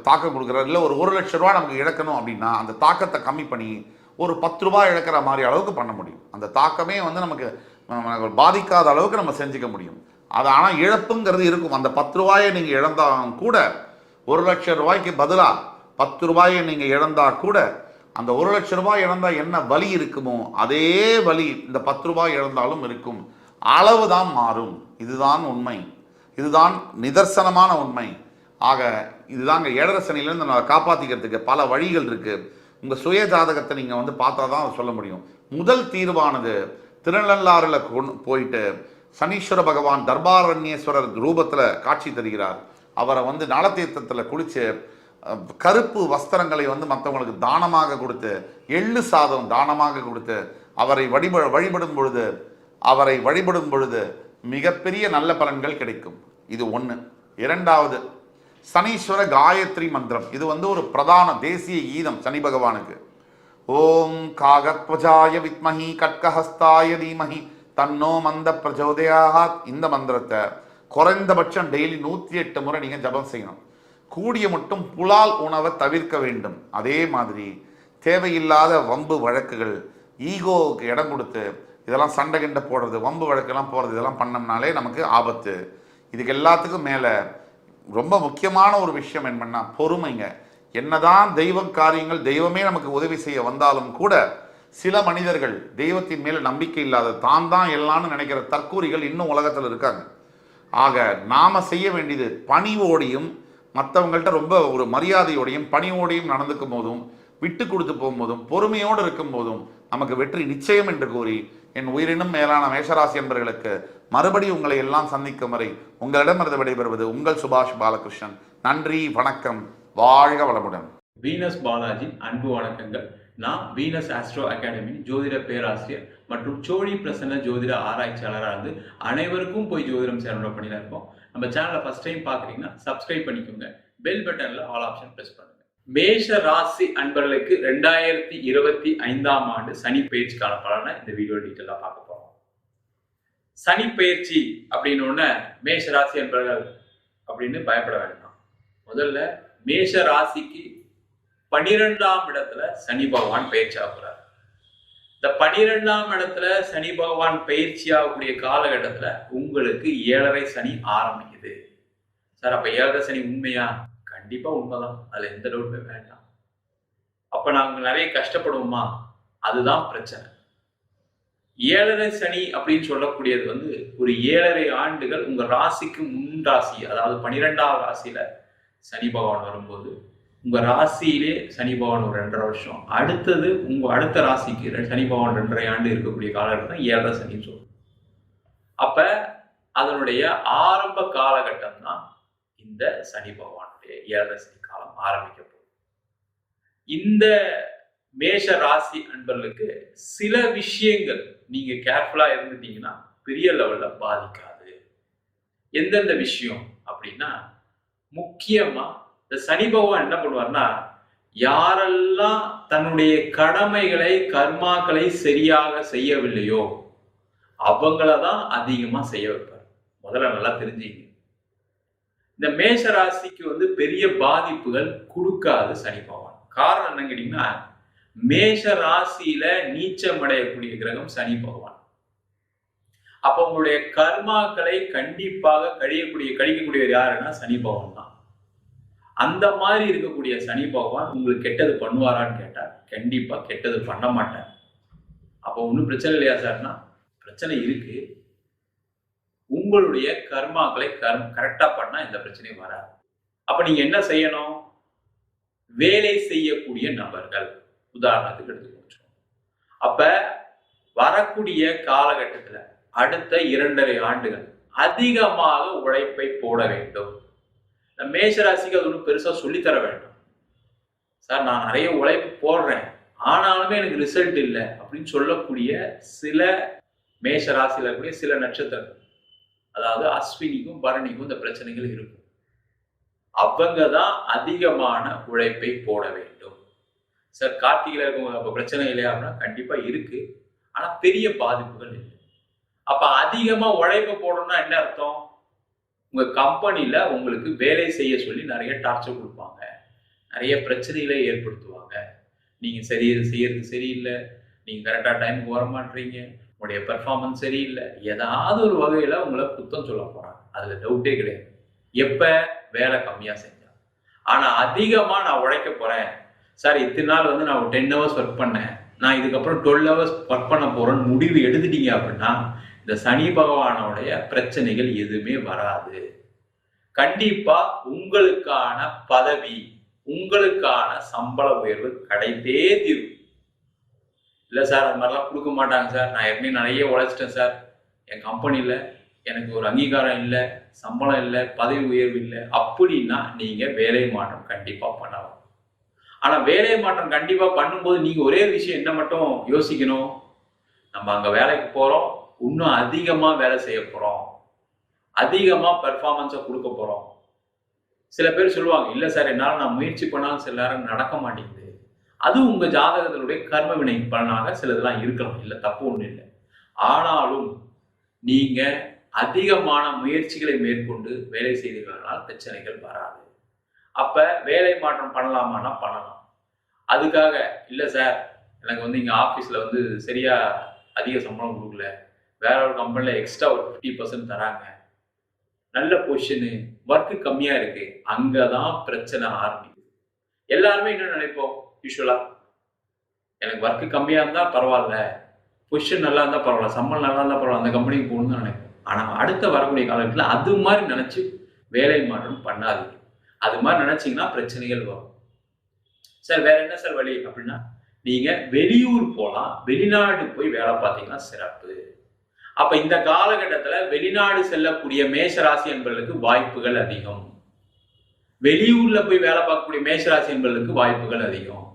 தாக்கம் கொடுக்குறாரு, இல்லை ஒரு 1 லட்ச ரூபா நமக்கு இழக்கணும் அப்படின்னா அந்த தாக்கத்தை கம்மி பண்ணி ஒரு 10 ரூபாய் இழக்கிற மாதிரி அளவுக்கு பண்ண முடியும். அந்த தாக்கமே நமக்கு பாதிக்காத அளவுக்கு நம்ம செஞ்சுக்க முடியும். அது ஆனால் இழப்புங்கிறது இருக்கும். அந்த 10 ரூபாயை நீங்கள் இழந்தாலும் கூட 1 லட்சம் ரூபாய்க்கு பதிலாக 10 ரூபாயை நீங்கள் இழந்தால் கூட அந்த 1 லட்சம் ரூபாய் இழந்தால் என்ன வலி இருக்குமோ அதே வலி இந்த 10 ரூபாய் இழந்தாலும் இருக்கும். அளவு தான் மாறும். இதுதான் உண்மை, இதுதான் நிதர்சனமான உண்மை. ஆக இதுதாங்க 7.5 சனிலேருந்து நான் காப்பாற்றிக்கிறதுக்கு பல வழிகள் இருக்குது. உங்கள் சுய ஜாதகத்தை நீங்கள் பார்த்தா தான் அதை சொல்ல முடியும். முதல் தீர்வானது திருநள்ளாறில் போயிட்டு சனீஸ்வர பகவான் தர்பாரண்யேஸ்வரர் ரூபத்தில் காட்சி தருகிறார். அவரை நலத்தீர்த்தத்தில் குளித்து கருப்பு வஸ்திரங்களை மற்றவங்களுக்கு தானமாக கொடுத்து, எள்ளு சாதம் தானமாக கொடுத்து அவரை வழிபடும் பொழுது மிகப்பெரிய நல்ல பலன்கள் கிடைக்கும். இது ஒன்று. இரண்டாவது, சனீஸ்வர காயத்ரி மந்திரம். இது ஒரு பிரதான தேசிய கீதம் சனி பகவானுக்கு. ஓம் காகத்வஜாய வித்மஹி கட்கஹஸ்தாய தீமஹி தன்னோ மந்த பிரச்சோதயாத். இந்த மந்திரத்தை குறைந்தபட்சம் டெய்லி 108 முறை நீங்கள் ஜபம் செய்யணும். கூடிய மட்டும் புலால் உணவை தவிர்க்க வேண்டும். அதே மாதிரி தேவையில்லாத வம்பு வழக்குகள், ஈகோவுக்கு இடம் கொடுத்து இதெல்லாம் சண்டை கிண்டை போடுறது, வம்பு வழக்கெல்லாம் போடுறது, இதெல்லாம் பண்ணோம்னாலே நமக்கு ஆபத்து. இதுக்கு எல்லாத்துக்கும் மேலே ரொம்ப முக்கியமான ஒரு விஷயம் என்னன்னா பொறுமைங்க. என்னதான் தெய்வ காரியங்கள் தெய்வமே நமக்கு உதவி செய்ய வந்தாலும் கூட சில மனிதர்கள் தெய்வத்தின் மேல நம்பிக்கை இல்லாத தான் எல்லாம்னு நினைக்கிற தற்கூரிகள் இன்னும் உலகத்தில் இருக்காங்க. ஆக நாம செய்ய வேண்டியது பணிவோடையும் மற்றவங்கள்ட்ட ரொம்ப ஒரு மரியாதையோடையும் பணிவோடையும் நடந்துக்கும் போதும் விட்டு கொடுத்து போகும்போதும் பொறுமையோடு இருக்கும் போதும் நமக்கு வெற்றி நிச்சயம் என்று கூறி என் உயிரினும் மேலான மேஷராசி என்பவர்களுக்கு மறுபடியும் உங்களை எல்லாம் சந்திக்கும் வரை உங்களிடமிருந்து விடைபெறுவது உங்கள் சுபாஷ் பாலகிருஷ்ணன். நன்றி, வணக்கம், வாழ்க வளமுடன். வீனஸ் பாலாஜி அன்பு வணக்கங்கள். நான் வீனஸ் ஆஸ்ட்ரோ அகாடமி ஜோதிட பேராசிரியர் மற்றும் சோழி பிரசன்ன ஜோதிட ஆராய்ச்சியாளராக இருந்து அனைவருக்கும் போய் ஜோதிடம் சேனல் பண்ணிதான் இருக்கோம். நம்ம சேனலை ஃபர்ஸ்ட் டைம் பார்க்குறீங்கன்னா சப்ஸ்கிரைப் பண்ணிக்கோங்க. பெல் பட்டன்ல ஆல் ஆப்ஷன் பிரஸ் பண்ணுங்க. மேஷ ராசி அன்பர்களுக்கு 2025ஆம் ஆண்டு சனி பயிற்சிக்கான பலனை இந்த வீடியோ டீட்டெயிலாக பார்க்க போறோம். சனி பயிற்சி அப்படின்னு மேஷ ராசி அன்பர்கள் அப்படின்னு பயப்பட வேண்டாம். முதல்ல மேஷ ராசிக்கு 12ஆம் இடத்துல சனி பகவான் பயிற்சி ஆகுறார். இந்த 12ஆம் இடத்துல சனி பகவான் பயிற்சி ஆகக்கூடிய காலகட்டத்துல உங்களுக்கு 7.5 சனி ஆரம்பிக்குது. சார் அப்ப 7.5 சனி உண்மையா? கண்டிப்பா உண்மைதான், அதுல எந்த டவுட்டுமே வேண்டாம். அப்ப நாங்க நிறைய கஷ்டப்படுவோமா? அதுதான் பிரச்சனை. 7.5 சனி அப்படின்னு சொல்லக்கூடியது ஒரு 7.5 ஆண்டுகள் உங்க ராசிக்கு முன் ராசி, அதாவது 12ஆம் ராசியில சனி பகவான் வரும்போது உங்க ராசியிலே சனி பகவான் ஒரு 2.5 வருஷம், அடுத்தது உங்க அடுத்த ராசிக்கு சனி பகவான் 2.5 ஆண்டு இருக்கக்கூடிய காலகட்டம் தான் 7.5 சனின்னு சொல்லுவோம். அப்ப அதனுடைய ஆரம்ப காலகட்டம் தான் இந்த சனி பகவானுடைய 7.5 சனி காலம் ஆரம்பிக்க போகுது. இந்த மேஷ ராசி அன்பர்களுக்கு சில விஷயங்கள் நீங்க கேர்ஃபுல்லா இருந்துட்டீங்கன்னா பெரிய லெவல்ல பாதிக்காது. எந்தெந்த விஷயம் அப்படின்னா, முக்கியமா இந்த சனி பகவான் என்ன பண்ணுவார்னா, யாரெல்லாம் தன்னுடைய கடமைகளை கர்மாக்களை சரியாக செய்யவில்லையோ அவங்களதான் அதிகமா செய்ய வைப்பார். முதல்ல நல்லா தெரிஞ்சுங்க. இந்த மேஷ ராசிக்கு பெரிய பாதிப்புகள் கொடுக்காது சனி பகவான். காரணம் என்னன்னு கேட்டீங்கன்னா, மேஷ ராசியில நீச்சம் அடையக்கூடிய கிரகம் சனி பகவான். அப்ப உங்களுடைய கர்மாக்களை கண்டிப்பாக கழிக்கக்கூடியவர் யாருன்னா சனி பகவான் தான். அந்த மாதிரி இருக்கக்கூடிய சனி பகவான் உங்களுக்கு கெட்டது பண்ணுவாரான்னு கேட்டா கண்டிப்பா கெட்டது பண்ண மாட்டார். அப்போ ஒன்றும் பிரச்சனை இல்லையா சார்னா பிரச்சனை இருக்கு. உங்களுடைய கர்மாக்களை கரெக்டா பண்ணா எந்த பிரச்சனையும் வராது. அப்ப நீங்க என்ன செய்யணும்? வேலை செய்யக்கூடிய நபர்கள் உதாரணத்துக்கு எடுத்துக்கோங்க. அப்ப வரக்கூடிய காலகட்டத்துல அடுத்த 2.5 ஆண்டுகள் அதிகமாக உழைப்பை போட வேண்டும். மேஷராசிக்கு அது ஒன்றும் பெருசா சொல்லித்தர வேண்டாம். சார் நான் நிறைய உழைப்பு போடுறேன் ஆனாலுமே எனக்கு ரிசல்ட் இல்லை அப்படின்னு சொல்லக்கூடிய சில மேஷராசியில் இருக்கக்கூடிய சில நட்சத்திரங்கள், அதாவது அஸ்வினிக்கும் பரணிக்கும் இந்த பிரச்சனைகள் இருக்கும். அவங்க தான் அதிகமான உழைப்பை போட வேண்டும். சார் கார்த்திகையில இருக்கவங்க அப்ப பிரச்சனை இல்லையா அப்படின்னா கண்டிப்பா இருக்கு, ஆனா பெரிய பாதிப்புகள் இல்லை. அப்ப அதிகமா உழைப்பு போடணும்னா என்ன அர்த்தம்? உங்க கம்பெனில உங்களுக்கு வேலை செய்ய சொல்லி நிறைய டார்ச்சர் கொடுப்பாங்க, நிறைய பிரச்சனைகளை ஏற்படுத்துவாங்க. நீங்க செய்யறது சரியில்லை, நீங்க கரெக்டா டைமுக்கு வர மாட்டீங்க, உங்களுடைய பெர்ஃபார்மன்ஸ் சரியில்லை, ஏதாவது ஒரு வகையில உங்களை குத்தம் சொல்ல போறாங்க. அதுல டவுட்டே கிடையாது. எப்ப வேலை கம்மியா செஞ்சா. ஆனா அதிகமா நான் உழைக்க போறேன் சார், இத்தனை நாள் வந்து நான் 10 ஹவர்ஸ் ஒர்க் பண்ணேன், நான் இதுக்கப்புறம் 12 ஹவர்ஸ் ஒர்க் பண்ண போறேன்னு முடிவு எடுத்துட்டீங்க அப்படின்னா இந்த சனி பகவானுடைய பிரச்சனைகள் எதுவுமே வராது. கண்டிப்பா உங்களுக்கான பதவி, உங்களுக்கான சம்பள உயர்வு கிடைத்தே தீரும். இல்ல சார் அது மாதிரிலாம் கொடுக்க மாட்டாங்க சார், நான் ஏற்கனவே நிறைய உழைச்சிட்டேன் சார், என் கம்பெனில எனக்கு ஒரு அங்கீகாரம் இல்லை, சம்பளம் இல்லை, பதவி உயர்வு இல்லை அப்படின்னா நீங்க வேலை மாற்றம் கண்டிப்பா பண்ணலாம். ஆனா வேலை மாற்றம் கண்டிப்பா பண்ணும்போது நீங்க ஒரே விஷயம் என்ன மட்டும் யோசிக்கணும், நம்ம அங்க வேலைக்கு போறோம், இன்னும் அதிகமா வேலை செய்ய போறோம், அதிகமா பெர்ஃபார்மன்ஸை கொடுக்க போறோம். சில பேர் சொல்லுவாங்க இல்ல சார் என்னால நான் முயற்சி பண்ணாலும் சில நேரம் நடக்க மாட்டேங்குது. அது உங்க ஜாதகத்தினுடைய கர்ம வினை பலனாக சிலதெல்லாம் இருக்கலாம், இல்லை தப்பு ஒன்றும் இல்லை. ஆனாலும் நீங்க அதிகமான முயற்சிகளை மேற்கொண்டு வேலை செய்தீர்களால் பிரச்சனைகள் வராது. அப்ப வேலை மாற்றம் பண்ணலாமான்னா பண்ணலாம். அதுக்காக இல்ல சார் எனக்கு வந்து இங்க ஆபீஸ்ல வந்து சரியா அதிக சம்பளம் கொடுக்கல, வேற ஒரு கம்பெனில எக்ஸ்ட்ரா ஒரு 50% தராங்க, நல்ல பொசிஷனு, ஒர்க்கு கம்மியா இருக்கு, அங்கதான் பிரச்சனை ஆரம்பிக்குது. எல்லாருமே என்ன நினைப்போம், யூஸ்வலா எனக்கு ஒர்க்கு கம்மியா இருந்தா பரவாயில்ல, பொசிஷன் நல்லா இருந்தா பரவாயில்ல, சம்பளம் நல்லா இருந்தா பரவாயில்ல, அந்த கம்பெனிக்கு போகணும்னு தான் நினைப்போம். ஆனா அடுத்த வரக்கூடிய காலகட்டத்தில் அது மாதிரி நினைச்சு வேலை மாற்றம் பண்ணாதீங்க. அது மாதிரி நினைச்சீங்கன்னா பிரச்சனைகள் வரும். சார் வேற என்ன சார் வழி அப்படின்னா நீங்க வெளியூர் போலாம், வெளிநாடு போய் வேலை பார்த்தீங்கன்னா சிறப்பு. அப்ப இந்த காலகட்டத்துல வெளிநாடு செல்லக்கூடிய மேஷராசி என்பதற்கு வாய்ப்புகள் அதிகம். வெளியூர்ல போய் வேலை பார்க்கக்கூடிய மேஷராசி என்பதற்கு வாய்ப்புகள் அதிகம்.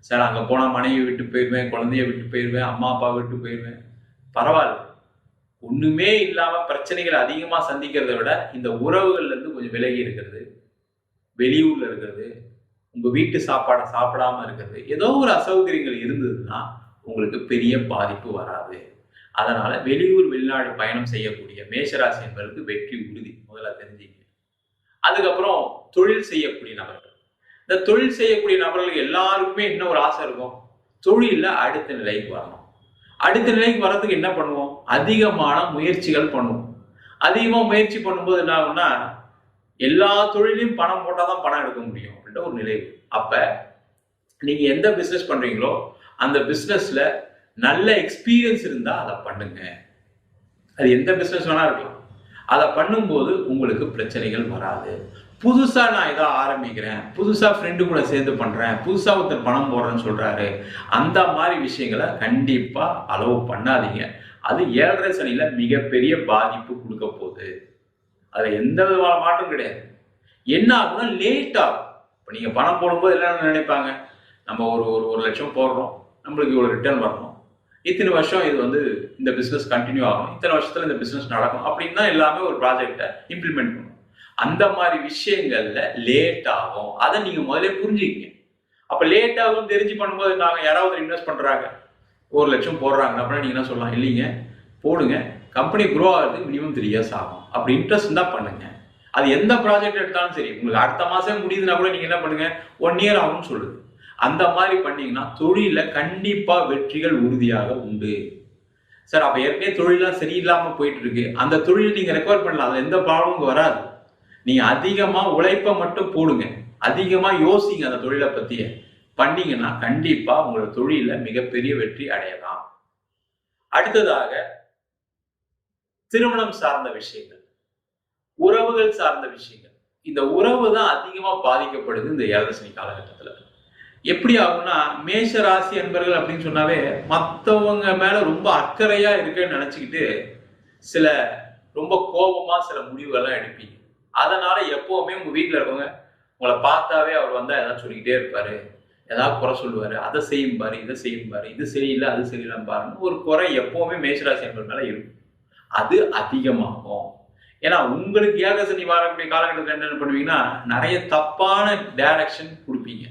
சார் அங்க போனா மனைவி விட்டு போயிடுவேன், குழந்தைய விட்டு போயிடுவேன், அம்மா அப்பா விட்டு போயிடுவேன். பரவாயில்ல, ஒண்ணுமே இல்லாம பிரச்சனைகள் அதிகமா சந்திக்கிறத விட இந்த உறவுகள்ல இருந்து கொஞ்சம் விலகி இருக்கிறது, வெளியூர்ல இருக்கிறது, உங்க வீட்டு சாப்பாடை சாப்பிடாம இருக்கிறது, ஏதோ ஒரு அசௌகரியங்கள் இருந்ததுன்னா உங்களுக்கு பெரிய பாதிப்பு வராது. அதனால வெளியூர் வெளிநாடு பயணம் செய்யக்கூடிய மேஷராசி என்பதற்கு வெற்றி உறுதி, முதல்ல தெரிஞ்சுங்க. அதுக்கப்புறம் தொழில் செய்யக்கூடிய நபர்கள், இந்த தொழில் செய்யக்கூடிய நபர்களுக்கு எல்லாருக்குமே என்ன ஒரு ஆசை இருக்கும், தொழில அடுத்த நிலைக்கு வரணும். அடுத்த நிலைக்கு வர்றதுக்கு என்ன பண்ணுவோம், அதிகமான முயற்சிகள் பண்ணுவோம். அதிகமா முயற்சி பண்ணும்போது என்ன ஆகும்னா எல்லா தொழிலையும் பணம் போட்டாதான் பணம் எடுக்க முடியும் அப்படின்ற ஒரு நிலை. அப்ப நீங்க எந்த பிசினஸ் பண்றீங்களோ அந்த பிசினஸ்ல நல்ல எக்ஸ்பீரியன்ஸ் இருந்தா அதை பண்ணுங்க. அது எந்த பிசினஸ் வேணா இருக்கலாம். அதை பண்ணும்போது உங்களுக்கு பிரச்சனைகள் வராது. புதுசா நான் ஏதோ ஆரம்பிக்கிறேன், புதுசா ஃப்ரெண்டு கூட சேர்ந்து பண்றேன், புதுசா ஒருத்தர் பணம் போடுறேன்னு சொல்றாரு, அந்த மாதிரி விஷயங்களை கண்டிப்பா அலோவ் பண்ணாதீங்க. அது 7.5 சனியில மிகப்பெரிய பாதிப்பு கொடுக்க போகுது. அதுல எந்த விதமான மாற்றம் கிடையாது. என்ன ஆகும்னா லேட் ஆகும். இப்போ நீங்க பணம் போடும்போது என்ன நினைப்பாங்க, நம்ம ஒரு லட்சம் போடுறோம், நம்மளுக்கு இவ்வளவு ரிட்டர்ன் வரணும், இத்தனை வருஷம் இது வந்து இந்த பிசினஸ் கண்டினியூ ஆகும், இத்தனை வருஷத்துல இந்த பிசினஸ் நடக்கும் அப்படின்னு தான் எல்லாமே ஒரு ப்ராஜெக்டை இம்ப்ளிமெண்ட் பண்ணும். அந்த மாதிரி விஷயங்கள்ல லேட் ஆகும். அதை நீங்க முதல்ல புரிஞ்சுக்கிங்க. அப்ப லேட் ஆகும் தெரிஞ்சு பண்ணும்போது நாங்க யாராவது இன்வெஸ்ட் பண்றாங்க 1 லட்சம் போடுறாங்க அப்படின்னா நீங்க என்ன சொல்லலாம், இல்லைங்க போடுங்க, கம்பெனி க்ரோ ஆகிறதுக்கு மினிமம் 3 இயர்ஸ் ஆகும், அப்படி இன்ட்ரெஸ்ட் தான் பண்ணுங்க. அது எந்த ப்ராஜெக்ட் எடுத்தாலும் சரி, உங்களுக்கு அடுத்த மாசம் முடியுதுன்னா கூட நீங்க என்ன பண்ணுங்க, 1 இயர் ஆகும்னு சொல்லுது. அந்த மாதிரி பண்ணீங்கன்னா தொழில கண்டிப்பா வெற்றிகள் உறுதியாக உண்டு. சார் அப்ப ஏற்கனவே தொழிலாம் சரியில்லாம போயிட்டு இருக்கு, அந்த தொழில் நீங்க ரெக்கவர் பண்ணலாம், அது எந்த ப்ராப்ளமும் வராது. நீங்க அதிகமா உழைப்பை மட்டும் போடுங்க. அதிகமா யோசிங்க அந்த தொழிலை பத்திய. பண்ணீங்கன்னா கண்டிப்பா உங்களோட தொழில மிகப்பெரிய வெற்றி அடையலாம். அடுத்ததாக திருமணம் சார்ந்த விஷயங்கள், உறவுகள் சார்ந்த விஷயங்கள். இந்த உறவு தான் அதிகமா பாதிக்கப்படுது இந்த ஏழரை சனி காலகட்டத்துல. எப்படி ஆகும்னா, மேஷ ராசி அன்பர்கள் அப்படின்னு சொன்னாவே மத்தவங்க மேல ரொம்ப அக்கறையா இருக்குன்னு நினைச்சுக்கிட்டு சில ரொம்ப கோபமா சில முடிவுகள்லாம் எடுப்பீங்க. அதனால எப்பவுமே உங்க வீட்டுல இருக்கவங்க உங்களை பார்த்தாவே அவர் வந்தா ஏதாவது சொல்லிக்கிட்டே இருப்பாரு, ஏதாவது குறை சொல்லுவாரு, அதை செய்யும் பாரு, இதை செய்யும் பாரு, இது சரியில்லை அது சரியில்லை பாருன்னு ஒரு குறை எப்பவுமே மேஷராசி என்பது மேல இருக்கும். அது அதிகமாகும். ஏன்னா உங்களுக்கு ஏழரை சனி வரக்கூடிய காலகட்டத்தில் என்ன பண்ணுவீங்கன்னா, நிறைய தப்பான டைரக்ஷன் கொடுப்பீங்க.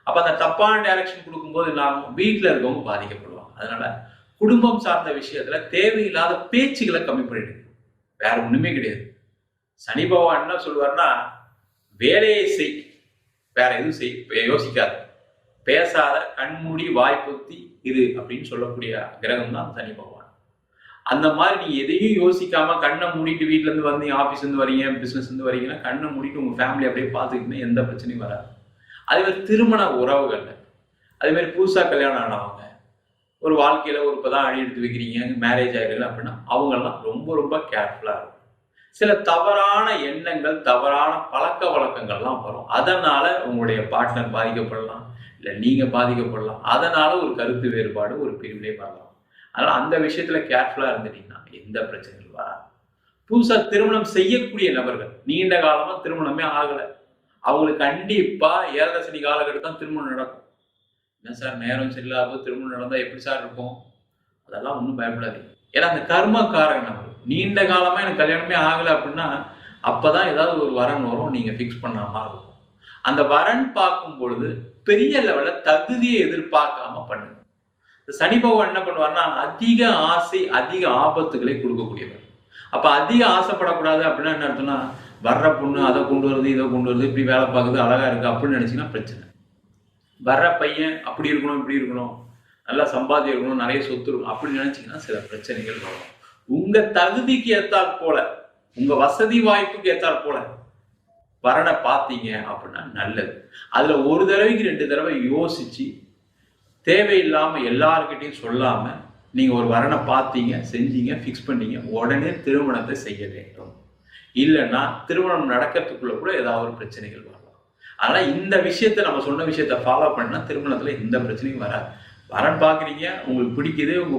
அப்ப அந்த தப்பான டைரக்ஷன் கொடுக்கும்போது நான் வீட்டுல இருக்கவங்க பாதிக்கப்படுவாங்க. அதனால குடும்பம் சார்ந்த விஷயத்துல தேவையில்லாத பேச்சுகளை கம்மி பண்ணிடுங்க. வேற ஒண்ணுமே கிடையாது. சனி பகவான் என்ன சொல்லுவாருன்னா, வேலையை செய், வேற எதுவும் செய், யோசிக்காத, பேசாத, கண்மூடி வாய்ப்புத்தி இது அப்படின்னு சொல்லக்கூடிய கிரகம் தான் சனி பகவான். அந்த மாதிரி நீங்க எதையும் யோசிக்காம கண்ணை மூடிட்டு வீட்டுல இருந்து வந்தீங்க, ஆபீஸ்ல இருந்து வரீங்க, பிசினஸ் இருந்து வரீங்கன்னா கண்ணை மூடிட்டு உங்க ஃபேமிலி அப்படியே பார்த்துக்கிட்டீங்கன்னா எந்த பிரச்சனையும் வராது. அதே மாதிரி திருமண உறவுகள்ல, அதே மாதிரி புதுசா கல்யாணம் ஆனவங்க, ஒரு வாழ்க்கையில ஒரு இப்பதான் அடி எடுத்து வைக்கிறீங்க, மேரேஜ் ஆயிருக்கு அப்படின்னா அவங்கெல்லாம் ரொம்ப ரொம்ப கேர்ஃபுல்லா இருக்கும். சில தவறான எண்ணங்கள், தவறான பழக்க வழக்கங்கள்லாம் வரும். அதனால உங்களுடைய பார்ட்னர் பாதிக்கப்படலாம், இல்லை நீங்க பாதிக்கப்படலாம். அதனால ஒரு கருத்து வேறுபாடு, ஒரு பிரிவினை வரலாம். அதனால அந்த விஷயத்துல கேர்ஃபுல்லா இருந்துட்டீங்கன்னா எந்த பிரச்சனையும் வராது. புதுசா திருமணம் செய்யக்கூடிய நபர்கள், நீண்ட காலமா திருமணமே ஆகலை, அவங்களுக்கு கண்டிப்பா ஏழரை சனி காலகட்டம் தான் திருமணம் நடக்கும். என்ன சார் நேரம் சரியில்லாத திருமணம் நடந்தா எப்படி சார் இருக்கும்? அதெல்லாம் ஒன்றும் பயப்படாதீங்க. ஏன்னா அந்த கர்மக்காரங்க நபர் நீண்ட காலமா எனக்கு கல்யாணமே ஆகலை அப்படின்னா அப்பதான் ஏதாவது ஒரு வரன் வரும், நீங்க ஃபிக்ஸ் பண்ண மாதிரி இருக்கும். அந்த வரன் பார்க்கும் பொழுது பெரிய லெவல்ல தகுதியை எதிர்பார்க்காம பண்ணுங்க. சனி பகவான் என்ன பண்ணுவார்னா, அதிக ஆசை அதிக ஆபத்துகளை கொடுக்கக்கூடியவர். அப்ப அதிக ஆசைப்படக்கூடாது அப்படின்னா என்ன அர்த்தம்னா, வர்ற பொண்ணு அதை கொண்டு வருது, இதை கொண்டு வருது, இப்படி வேலை பார்க்குது, அழகா இருக்கு அப்படின்னு நினைச்சீங்கன்னா பிரச்சனை. வர்ற பையன் அப்படி இருக்கணும், இப்படி இருக்கணும், நல்லா சம்பாதியம் இருக்கணும், நிறைய சொத்து இருக்கணும் அப்படின்னு நினைச்சீங்கன்னா சில பிரச்சனைகள் வரும். உங்க தகுதிக்கு ஏத்தாற் போல, உங்க வசதி வாய்ப்புக்கு ஏத்தாற் போல வரனை பார்த்தீங்க அப்படின்னா நல்லது. அதுல ஒரு தடவைக்கு 2 தடவை யோசிச்சு, தேவையில்லாம எல்லார்கிட்டையும் சொல்லாம நீங்க ஒரு வரனை பார்த்தீங்க, செஞ்சீங்க, ஃபிக்ஸ் பண்ணீங்க, உடனே திருமணத்தை செய்ய வேண்டும். இல்லைன்னா திருமணம் நடக்கிறதுக்குள்ள கூட ஏதாவது ஒரு பிரச்சனைகள் வரலாம். அதனால இந்த விஷயத்த நம்ம சொன்ன விஷயத்த ஃபாலோ பண்ணா திருமணத்துல எந்த பிரச்சனையும் வராது. வரன் பார்க்குறீங்க, உங்களுக்கு பிடிக்குது, உங்க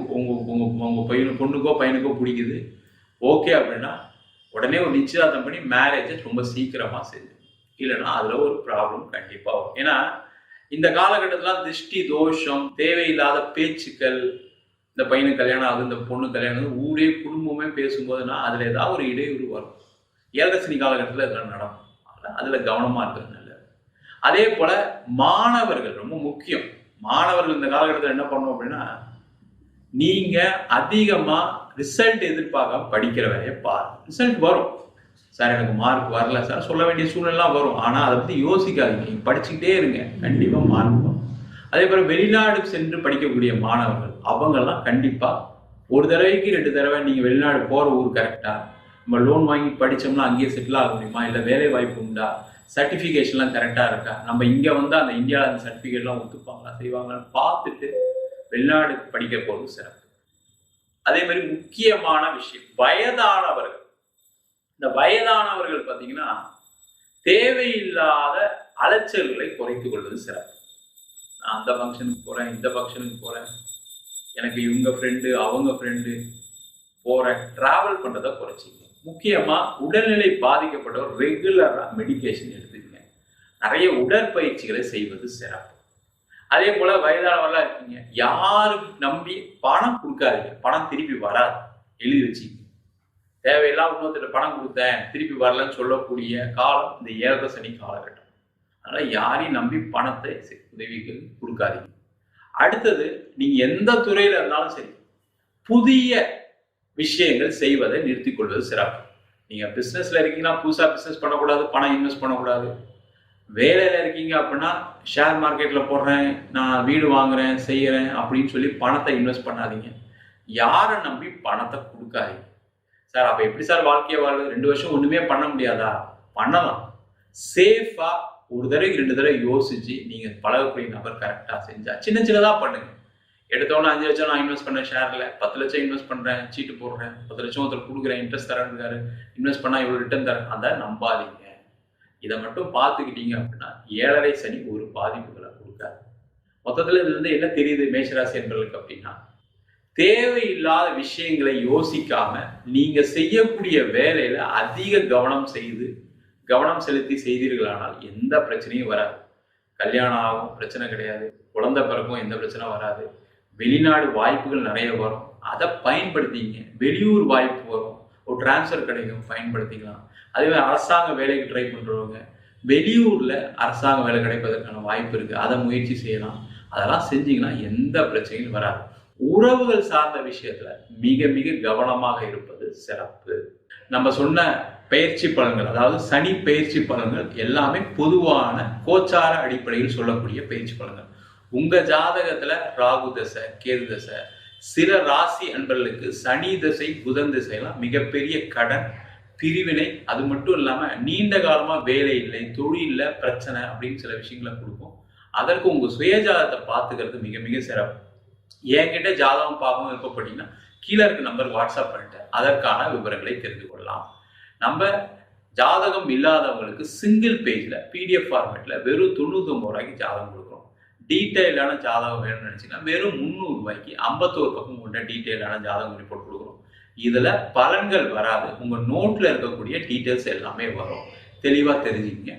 பொண்ணுக்கோ பையனுக்கோ பிடிக்குது, ஓகே அப்படின்னா உடனே ஒரு நிச்சயதார்த்தம் பண்ணி மேரேஜை ரொம்ப சீக்கிரமா செஞ்சு, இல்லைன்னா அதுல ஒரு ப்ராப்ளம் கண்டிப்பா வரும். ஏன்னா இந்த காலகட்டத்துல திருஷ்டி தோஷம், தேவையில்லாத பேச்சுக்கள், இந்த பையனுக்கு கல்யாணம் ஆகுது, இந்த பொண்ணு கல்யாணம், ஊரே குடும்பமே பேசும்போதுன்னா அதுல ஏதாவது ஒரு இடையூறு வரும். ஏழரை சனி காலகட்டத்துல இதெல்லாம் நடக்கும். அதுல கவனமா இருக்கிறது நல்லது. அதே போல மாணவர்கள் ரொம்ப முக்கியம். மாணவர்கள் இந்த காலகட்டத்தில் என்ன பண்ணணும் அப்படின்னா, நீங்க அதிகமா ரிசல்ட் எதிர்பார்க்காம படிக்கிற வேலையை பாருங்க. ரிசல்ட் வரும் சார், எனக்கு மார்க் வரல சார், சொல்ல வேண்டிய சூழ்நிலை வரும். ஆனா அதை பத்தி யோசிக்காதீங்க, நீங்க படிச்சுக்கிட்டே இருங்க, கண்டிப்பா மார்க் வரும். அதே போல வெளிநாடு சென்று படிக்கக்கூடிய மாணவர்கள், அவங்கெல்லாம் கண்டிப்பா ஒரு தடவைக்கு 2 தடவை நீங்க வெளிநாடு போற ஊர் கரெக்டா, நம்ம லோன் வாங்கி படிச்சோம்னா அங்கேயே செட்டில் ஆக முடியுமா, இல்லை வேலை வாய்ப்பு உண்டா, சர்டிஃபிகேஷன்லாம் கரெக்டாக இருக்கா, நம்ம இங்கே வந்து அந்த இந்தியாவில் அந்த சர்டிஃபிகேட்லாம் ஒத்துப்பாங்களா செய்வாங்கன்னு பார்த்துட்டு வெளிநாடு படிக்க போகிறது சிறப்பு. அதே மாதிரி முக்கியமான விஷயம், வயதானவர்கள். இந்த வயதானவர்கள் பார்த்தீங்கன்னா தேவையில்லாத அலைச்சல்களை குறைத்துக் கொள்வது சிறப்பு. நான் அந்த ஃபங்க்ஷனுக்கு போகிறேன், இந்த ஃபங்க்ஷனுக்கு போகிறேன், எனக்கு இவங்க ஃப்ரெண்டு அவங்க ஃப்ரெண்டு போகிறேன், ட்ராவல் பண்ணுறதை குறைச்சிங்க. முக்கியமா உடல்நிலை பாதிக்கப்பட்டவர் ரெகுலரா மெடிகேஷன் எடுத்துக்கங்க. நிறைய உடற்பயிற்சிகளை செய்வது சிறப்பு. அதே போல வயதானவர்களா இருக்கீங்க, யாருக்கு நம்பி பணம் கொடுக்காதீங்க, பணம் திருப்பி வராது, எழுதி வச்சுக்கங்க. தேவையில்லாம் இன்னொருத்தர் பணம் கொடுத்தேன் திருப்பி வரலன்னு சொல்லக்கூடிய காலம் இந்த ஏழரை சனி காலகட்டம். அதனால யாரையும் நம்பி பணத்தை உதவிக்கு கொடுக்காதீங்க. அடுத்தது, நீங்க எந்த துறையில இருந்தாலும் சரி, புதிய விஷயங்கள் செய்வதை நிறுத்திக் கொள்வது சிறப்பு. நீங்க பிசினஸ்ல இருக்கீங்கன்னா புதுசா பிசினஸ் பண்ணக்கூடாது, பணம் இன்வெஸ்ட் பண்ணக்கூடாது. வேலையில இருக்கீங்க அப்படின்னா ஷேர் மார்க்கெட்ல போடுறேன், நான் வீடு வாங்குறேன் செய்யறேன் அப்படின்னு சொல்லி பணத்தை இன்வெஸ்ட் பண்ணாதீங்க. யாரை நம்பி பணத்தை கொடுக்காதீங்க. சார் அப்ப எப்படி சார் வாழ்க்கையை வாழ்றது, 2 வருஷம் ஒண்ணுமே பண்ண முடியாதா? பண்ணலாம். சேஃபா ஒரு தடவை 2 தடவை யோசிச்சு நீங்க பழகக்கூடிய நபர் கரெக்டா செஞ்சா சின்ன சின்னதா பண்ணுங்க. எடுத்தவொடனே 5 லட்சம் நான் இன்வெஸ்ட் பண்ணேன் ஷேர்ல, 10 லட்சம் இன்வெஸ்ட் பண்றேன், சீட்டு போடுறேன், 10 லட்சம் ஒருத்தர் கொடுக்குறேன், இன்ட்ரெஸ்ட் தரேன்னு இன்வெஸ்ட் பண்ணா இவ்வளவு ரிட்டர்ன் தரேன், அதை நம்பாதீங்க. இதை மட்டும் பார்த்துக்கிட்டீங்க அப்படின்னா 7.5 சனி ஒரு பாதிப்புகளை கொடுக்காது. மொத்தத்துல இதுல இருந்து என்ன தெரியுது மேஷராசி என்பவர்களுக்கு அப்படின்னா, தேவையில்லாத விஷயங்களை யோசிக்காம நீங்க செய்யக்கூடிய வேலையில அதிக கவனம் செலுத்தி செய்தீர்களானால் எந்த பிரச்சனையும் வராது. கல்யாணம் ஆகும், பிரச்சனை கிடையாது. குழந்தை பிறக்கும், எந்த பிரச்சனை வராது. வெளிநாடு வாய்ப்புகள் நிறைய வரும், அதை பயன்படுத்திங்க. வெளியூர் வாய்ப்பு வரும், ஒரு டிரான்ஸ்ஃபர் கிடைக்கும், பயன்படுத்திக்கலாம். அதே அரசாங்க வேலைக்கு ட்ரை பண்றவங்க வெளியூர்ல அரசாங்க வேலை கிடைப்பதற்கான வாய்ப்பு இருக்கு, அதை முயற்சி செய்யலாம். அதெல்லாம் செஞ்சீங்கன்னா எந்த பிரச்சனையும் வராது. உறவுகள் சார்ந்த விஷயத்துல மிக மிக கவனமாக இருப்பது சிறப்பு. நம்ம சொன்ன பயிற்சி பலன்கள், அதாவது சனி பயிற்சி பலன்கள் எல்லாமே பொதுவான கோச்சார அடிப்படையில் சொல்லக்கூடிய பயிற்சி பலன்கள். உங்க ஜாதகத்துல ராகு தசை, கேது தசை, சில ராசி அன்பர்களுக்கு சனி தசை, புதன் திசையெல்லாம் மிகப்பெரிய கடன், பிரிவினை, அது மட்டும் இல்லாம நீண்ட காலமா வேலை இல்லை, தொழில பிரச்சனை அப்படின்னு சில விஷயங்களை கொடுக்கும். அதற்கு உங்க சுயஜாதகத்தை பார்த்துக்கிறது மிக மிக சிறப்பு. என்கிட்ட ஜாதகம் பார்க்கணும் விருப்பப்பட்டீங்கன்னா கீழே இருக்க நம்பர் வாட்ஸ்அப் பண்ணிட்டு அதற்கான விவரங்களை தெரிந்து கொள்ளலாம். நம்ம ஜாதகம் இல்லாதவங்களுக்கு சிங்கிள் பேஜ்ல PDF ஃபார்மேட்ல வெறும் 99 ரூபாய்க்கு ஜாதகம் கொடுக்குறோம். டீட்டெயிலான ஜாதகம் வேணும்னு நினைச்சீங்கன்னா வெறும் 300 ரூபாய்க்கு 51 பக்கம் கொண்ட டீட்டெயிலான ஜாதகம் ரிப்போர்ட் கொடுக்குறோம். இதுல பலன்கள் வராது, உங்க நோட்ல இருக்கக்கூடிய டீட்டெயில்ஸ் எல்லாமே வரும். தெளிவா தெரிஞ்சுக்கங்க.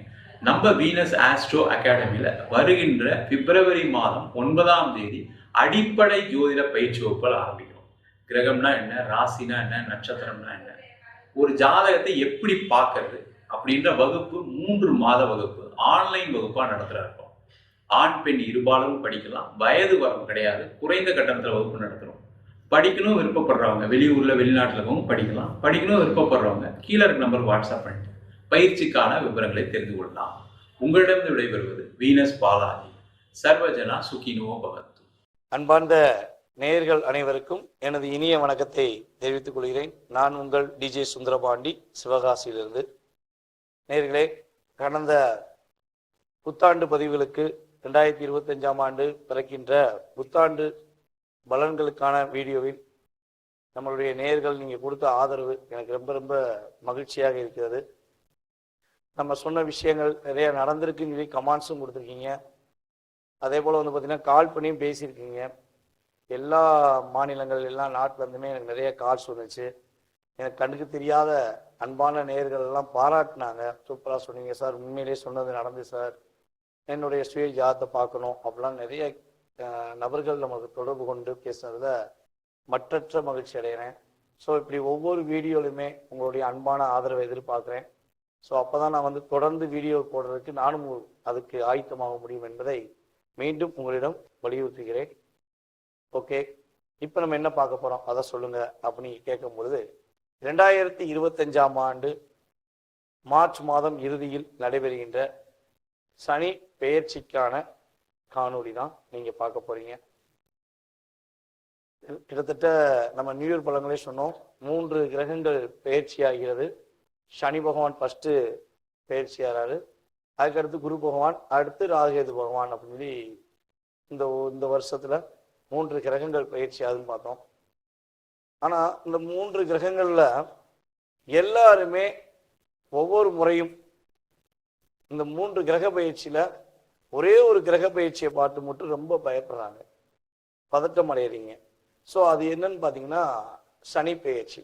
நம்ம வீனஸ் ஆஸ்ட்ரோ அகாடமியில வருகின்ற பிப்ரவரி மாதம் 9ஆம் தேதி அடிப்படை ஜோதிட பயிற்சி வகுப்புகள் ஆரம்பிக்கிறோம். கிரகம்னா என்ன, ராசினா என்ன, நட்சத்திரம்னா என்ன, ஒரு ஜாதகத்தை எப்படி பார்க்கறது அப்படின்ற வகுப்பு 3 மாத வகுப்பு ஆன்லைன் வகுப்பா நடத்துறா இருக்கோம். ஆண் பெண் இருபாலும் படிக்கலாம், வயது வரம்பு கிடையாது, குறைந்த கட்டணத்துல வகுப்பு நடத்துறோம். படிக்கணும் விருப்பப்படுறவங்க வெளியூர்ல வெளிநாட்டுல இருக்கவங்க படிக்கலாம். படிக்கணும் விருப்பப்படுறவங்க கீழே இருக்க நம்பர் வாட்ஸ்அப் பண்ணிட்டு பயிற்சிக்கான விவரங்களை தெரிந்து கொள்ளலாம். உங்களிடம் விடைபெறுவது வீனஸ் பாலாஜி. சர்வஜனா சுகினோ பவத்து. அன்பார்ந்த நேயர்கள் அனைவருக்கும் எனது இனிய வணக்கத்தை தெரிவித்துக் கொள்கிறேன். நான் உங்கள் DJ சுந்தரபாண்டி, சிவகாசியிலிருந்து. நேயர்களே, கடந்த புத்தாண்டு பதிவுகளுக்கு 2025ஆம் ஆண்டு பிறக்கின்ற புத்தாண்டு பலன்களுக்கான வீடியோவில் நம்மளுடைய நேயர்கள் நீங்கள் கொடுத்த ஆதரவு எனக்கு ரொம்ப ரொம்ப மகிழ்ச்சியாக இருக்கிறது. நம்ம சொன்ன விஷயங்கள் நிறைய நடந்திருக்குன்னு சொல்லி கமெண்ட்ஸும் கொடுத்துருக்கீங்க. அதே போல் பார்த்தீங்கன்னா கால் பண்ணியும் பேசியிருக்கீங்க. எல்லா மாநிலங்கள், எல்லா நாட்டிலேருந்துமே எனக்கு நிறைய கால்ஸ் வந்துச்சு. எனக்கு கண்ணுக்கு தெரியாத அன்பான நேயர்கள் எல்லாம் பாராட்டினாங்க. சூப்பராக சொன்னீங்க சார், உண்மையிலே சொன்னது நடந்து சார், என்னுடைய சுய ஜாதத்தை பார்க்கணும் அப்படிலாம் நிறைய நபர்கள் நமக்கு தொடர்பு கொண்டு பேசுனதில் மற்றற்ற மகிழ்ச்சி அடைகிறேன். ஸோ இப்படி ஒவ்வொரு வீடியோலையுமே உங்களுடைய அன்பான ஆதரவை எதிர்பார்க்குறேன். ஸோ அப்போ தான் நான் தொடர்ந்து வீடியோ போடுறதுக்கு நானும் அதுக்கு ஆயத்தமாக முடியும் என்பதை மீண்டும் உங்களிடம் வலியுறுத்துகிறேன். ஓகே, இப்போ நம்ம என்ன பார்க்க போகிறோம் அதை சொல்லுங்க அப்படின்னு கேட்கும் பொழுது, 2025ஆம் ஆண்டு மார்ச் மாதம் இறுதியில் நடைபெறுகின்ற சனி பெயர்ச்சிக்கான காணொளி தான் நீங்கள் பார்க்க போறீங்க. கிட்டத்தட்ட நம்ம நியூ இயர் பலன்களே சொன்னோம். 3 கிரகங்கள் பெயர்ச்சி ஆகிறது. சனி பகவான் ஃபர்ஸ்ட் பெயர்ச்சி ஆகிறாரு, அதுக்கடுத்து குரு பகவான், அடுத்து ராகுகேது பகவான் அப்படின்னு சொல்லி இந்த வருஷத்துல 3 கிரகங்கள் பயிற்சி ஆகுதுன்னு பார்த்தோம். ஆனா இந்த 3 கிரகங்கள்ல எல்லாருமே ஒவ்வொரு முறையும் இந்த 3 கிரக பயிற்சியில ஒரே ஒரு கிரக பயிற்சியை பார்த்து மட்டும் ரொம்ப பயப்படுறாங்க, பதட்டம் அடையிறீங்க. ஸோ அது என்னன்னு பார்த்தீங்கன்னா சனி பெயர்ச்சி.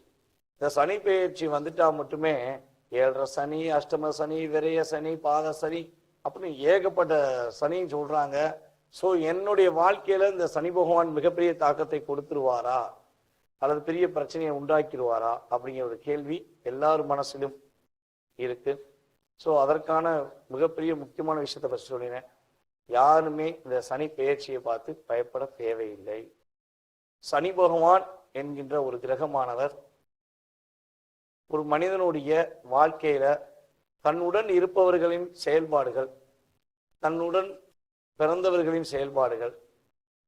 இந்த சனி பெயர்ச்சி வந்துட்டா மட்டுமே 7.5 சனி, அஷ்டம சனி, விரய சனி, பாத சனி அப்படின்னு ஏகப்பட்ட சனின்னு சொல்றாங்க. ஸோ என்னுடைய வாழ்க்கையில இந்த சனி பகவான் மிகப்பெரிய தாக்கத்தை கொடுத்துருவாரா அல்லது பெரிய பிரச்சனையை உண்டாக்கிடுவாரா அப்படிங்கிற ஒரு கேள்வி எல்லார் மனசிலும் இருக்கு. ஸோ அதற்கான மிகப்பெரிய முக்கியமான விஷயத்தை பற்றி சொல்லினேன். யாருமே இந்த சனி பெயர்ச்சியை பார்த்து பயப்பட தேவையில்லை. சனி பகவான் என்கின்ற ஒரு கிரகமானவர் ஒரு மனிதனுடைய வாழ்க்கையில தன்னுடன் இருப்பவர்களின் செயல்பாடுகள், தன்னுடன் பிறந்தவர்களின் செயல்பாடுகள்,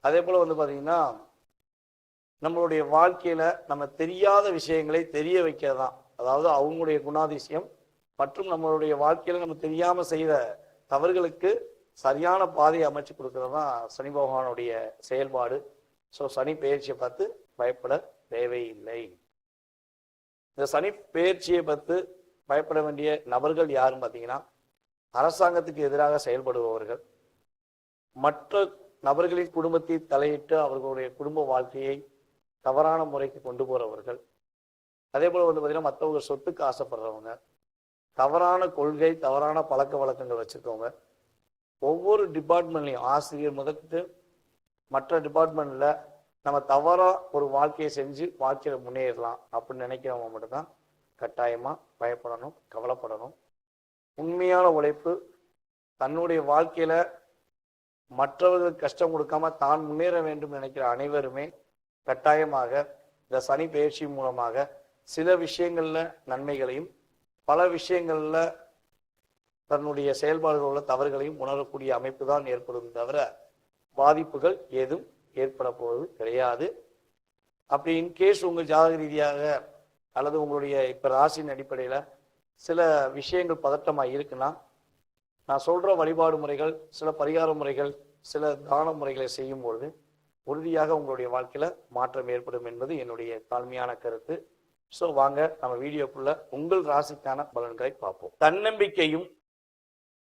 அதே போல பார்த்தீங்கன்னா நம்மளுடைய வாழ்க்கையில நம்ம தெரியாத விஷயங்களை தெரிய வைக்கிறதான். அதாவது அவங்களுடைய குணாதிசயம் மற்றும் நம்மளுடைய வாழ்க்கையில நம்ம தெரியாம செய்த தவறுகளுக்கு சரியான பாதையை அமைச்சு கொடுக்கறது தான் சனி பகவானுடைய செயல்பாடு. ஸோ சனி பெயர்ச்சியை பார்த்து பயப்பட தேவையில்லை. இந்த சனி பெயர்ச்சியை பார்த்து பயப்பட வேண்டிய நபர்கள் யாருன்னு பார்த்தீங்கன்னா, அரசாங்கத்துக்கு எதிராக செயல்படுபவர்கள், மற்ற நபர்களின் குடும்பத்தை தலையிட்டு அவர்களுடைய குடும்ப வாழ்க்கையை தவறான முறைக்கு கொண்டு போறவர்கள், அதே போல பார்த்தீங்கன்னா மற்றவங்க சொத்துக்கு ஆசைப்படுறவங்க, தவறான கொள்கை தவறான பழக்க வழக்கங்கள் வச்சிருக்கவங்க, ஒவ்வொரு டிபார்ட்மெண்ட்லையும் ஆசிரியர் முதற்கொண்டு மற்ற டிபார்ட்மெண்ட்ல நம்ம தவறா ஒரு வாழ்க்கையை செஞ்சு வாழ்க்கையில முன்னேறலாம் அப்படின்னு நினைக்கிறவங்க மட்டும்தான் கட்டாயமா பயப்படணும், கவலைப்படணும். உண்மையான உழைப்பு, தன்னுடைய வாழ்க்கையில மற்றவர்களுக்கு கஷ்டம் கொடுக்காம தான் முன்னேற வேண்டும் நினைக்கிற அனைவருமே கட்டாயமாக இந்த சனி பயிற்சி மூலமாக சில விஷயங்கள்ல நன்மைகளையும் பல விஷயங்கள்ல தன்னுடைய செயல்பாடுகள் உள்ள தவறுகளையும் உணரக்கூடிய அமைப்பு தான் ஏற்படும் தவிர பாதிப்புகள் ஏதும் ஏற்பட போவது கிடையாது. அப்படி இன்கேஸ் உங்க ஜாதக ரீதியாக அல்லது உங்களுடைய இப்ப ராசியின் அடிப்படையில சில விஷயங்கள் பதட்டமா இருக்குன்னா, நான் சொல்ற வழிபாடு முறைகள், சில பரிகார முறைகள், சில தான முறைகளை செய்யும் பொழுது உறுதியாக உங்களுடைய வாழ்க்கையில மாற்றம் ஏற்படும் என்பது என்னுடைய தாழ்மையான கருத்து. ஸோ வாங்க நம்ம வீடியோக்குள்ள உங்கள் ராசிக்கான பலன்களை பார்ப்போம். தன்னம்பிக்கையும்